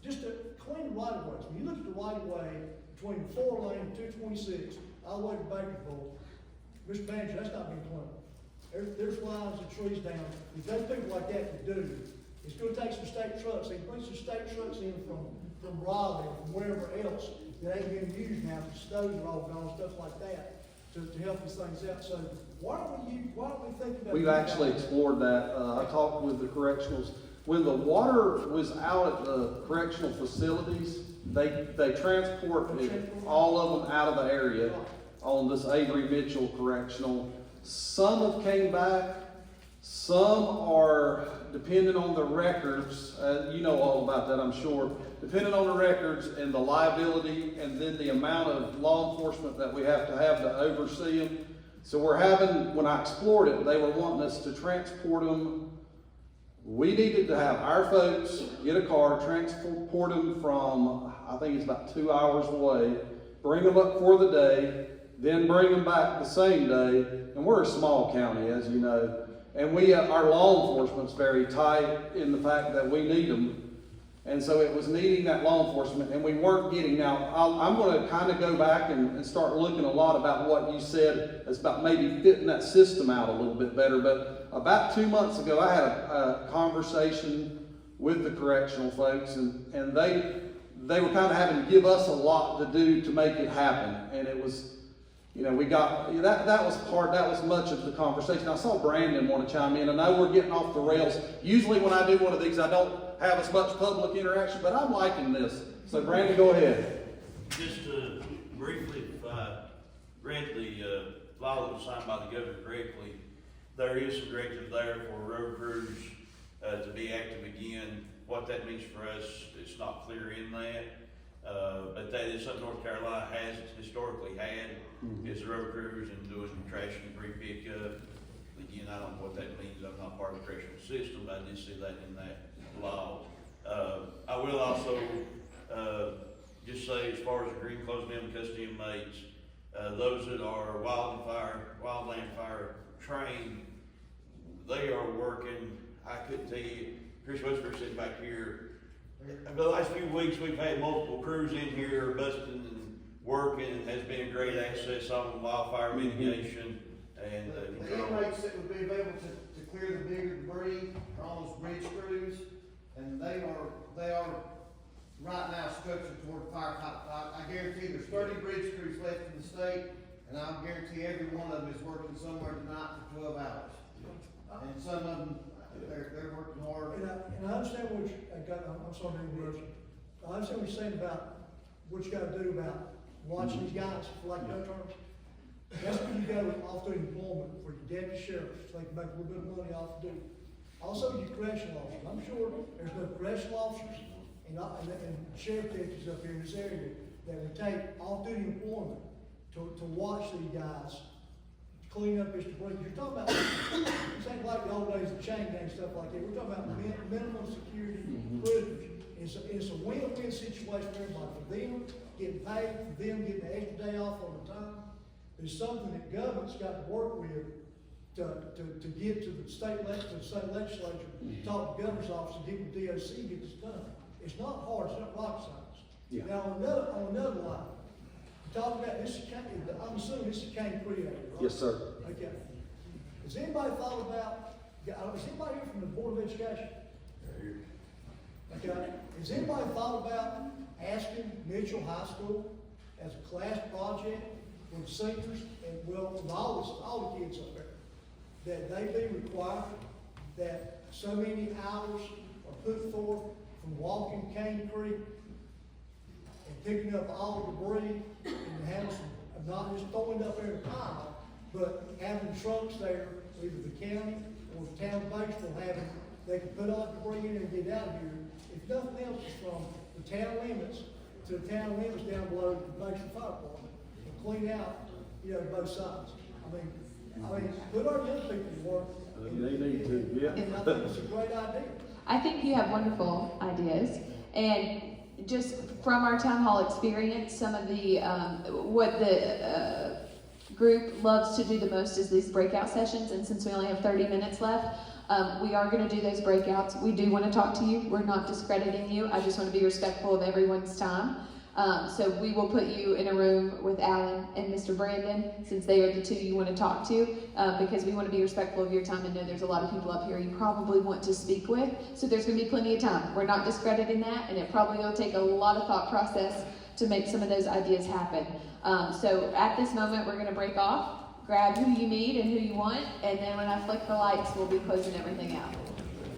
Just to clean the right of ways. When you look at the right of way between the 4 lane and 226, all the way to Bakersville, Mr. Manager, that's not being cleaned. There's lines of trees down. If those people like that could do, it's gonna take some state trucks. They can bring some state trucks in from Raleigh or from wherever else that ain't being used now, the stoves are all gone, stuff like that, to help these things out. So why don't we think about? We've actually explored that. I talked with the correctionals. When the water was out at the correctional facilities, they transported all of them out of the area on this Avery Mitchell Correctional. Some have came back. Some are depending on the records. You know all about that, I'm sure. Depending on the records and the liability and then the amount of law enforcement that we have to oversee them. So when I explored it, they were wanting us to transport them. We needed to have our folks get a car, transport them from, I think it's about 2 hours away, bring them up for the day, then bring them back the same day. And we're a small county, as you know. And our law enforcement's very tight in the fact that we need them. And so it was needing that law enforcement, and we weren't getting. Now, I'm going to kind of go back and start looking a lot about what you said. It's about maybe fitting that system out a little bit better. But about 2 months ago, I had a conversation with the correctional folks, and they were kind of having to give us a lot to do to make it happen. And it was, we got, that was much of the conversation. I saw Brandon want to chime in. I know we're getting off the rails. Usually when I do one of these, I don't have as much public interaction, but I'm liking this. So Brandon, go ahead. Just to briefly, if I read the law that was signed by the governor correctly, there is some directives there for road crews to be active again. What that means for us, it's not clear in that. But that is something North Carolina has historically had, is the road crews and doing trash and debris pickup. Again, I don't know what that means. I'm not part of the correctional system, but I did see that in that law. I will also just say, as far as the green closed down custody inmates, those that are wildland fire trained, they are working. I couldn't tell you, Chris Westford sitting back here. Over the last few weeks, we've had multiple crews in here busting and working, and has been a great access on wildfire mitigation and The control. inmates that would be able to clear the bigger debris are on those bridge crews, and they are right now structured toward firefight. I guarantee there's 30 bridge crews left in the state, and I guarantee every one of them is working somewhere tonight for 12 hours. And some of them, they're working hard. And I understand what I'm sorry to interrupt you. I understand what you're saying about what you gotta do about watching these guys, for lack of better terms. That's when you go off-duty employment for your deputy sheriffs, so they can make a little bit of money off the duty. Also, your correctional officers. I'm sure there's no correctional officers and sheriff deputies up here in this area that would take off-duty employment to watch these guys clean up this debris. You're talking about, this ain't like the old days of chain gang stuff like that. We're talking about minimum security prisoners. It's a win-win situation for everybody. For them getting paid, for them getting an extra day off on the time. It's something that government's got to work with to get to the state legislature, talk to the governor's office, and get with DOC, get this done. It's not hard, it's not rocket science. Yeah. Now, on another line, talk about this, I'm assuming this is Cane Creek, right? Yes, sir. Okay. Has anybody thought about, is anybody here from the Board of Education? Okay. Has anybody thought about asking Mitchell High School as a class project for the seniors and, well, all the kids up there, that they be required that so many hours are put forth from walking Cane Creek and picking up all the debris and having some, not just throwing it up there in a pile, but having trucks there, either the county or the town of Batesville they can put all the debris in and get out of here. If nothing else, it's from the town limits to the town limits down below the Batesville Fire Department and clean out, both sides. I mean, put our young people to work. They need to, yeah. And I think it's a great idea. I think you have wonderful ideas, and just from our town hall experience, some of the what the group loves to do the most is these breakout sessions. And since we only have 30 minutes left, we are going to do those breakouts. We do want to talk to you. We're not discrediting you. I just want to be respectful of everyone's time. So we will put you in a room with Alan and Mr. Brandon, since they are the two you want to talk to, because we want to be respectful of your time and know there's a lot of people up here you probably want to speak with. So there's going to be plenty of time. We're not discrediting that, and it probably will take a lot of thought process to make some of those ideas happen. So at this moment, we're going to break off, grab who you need and who you want, and then when I flick the lights, we'll be closing everything out.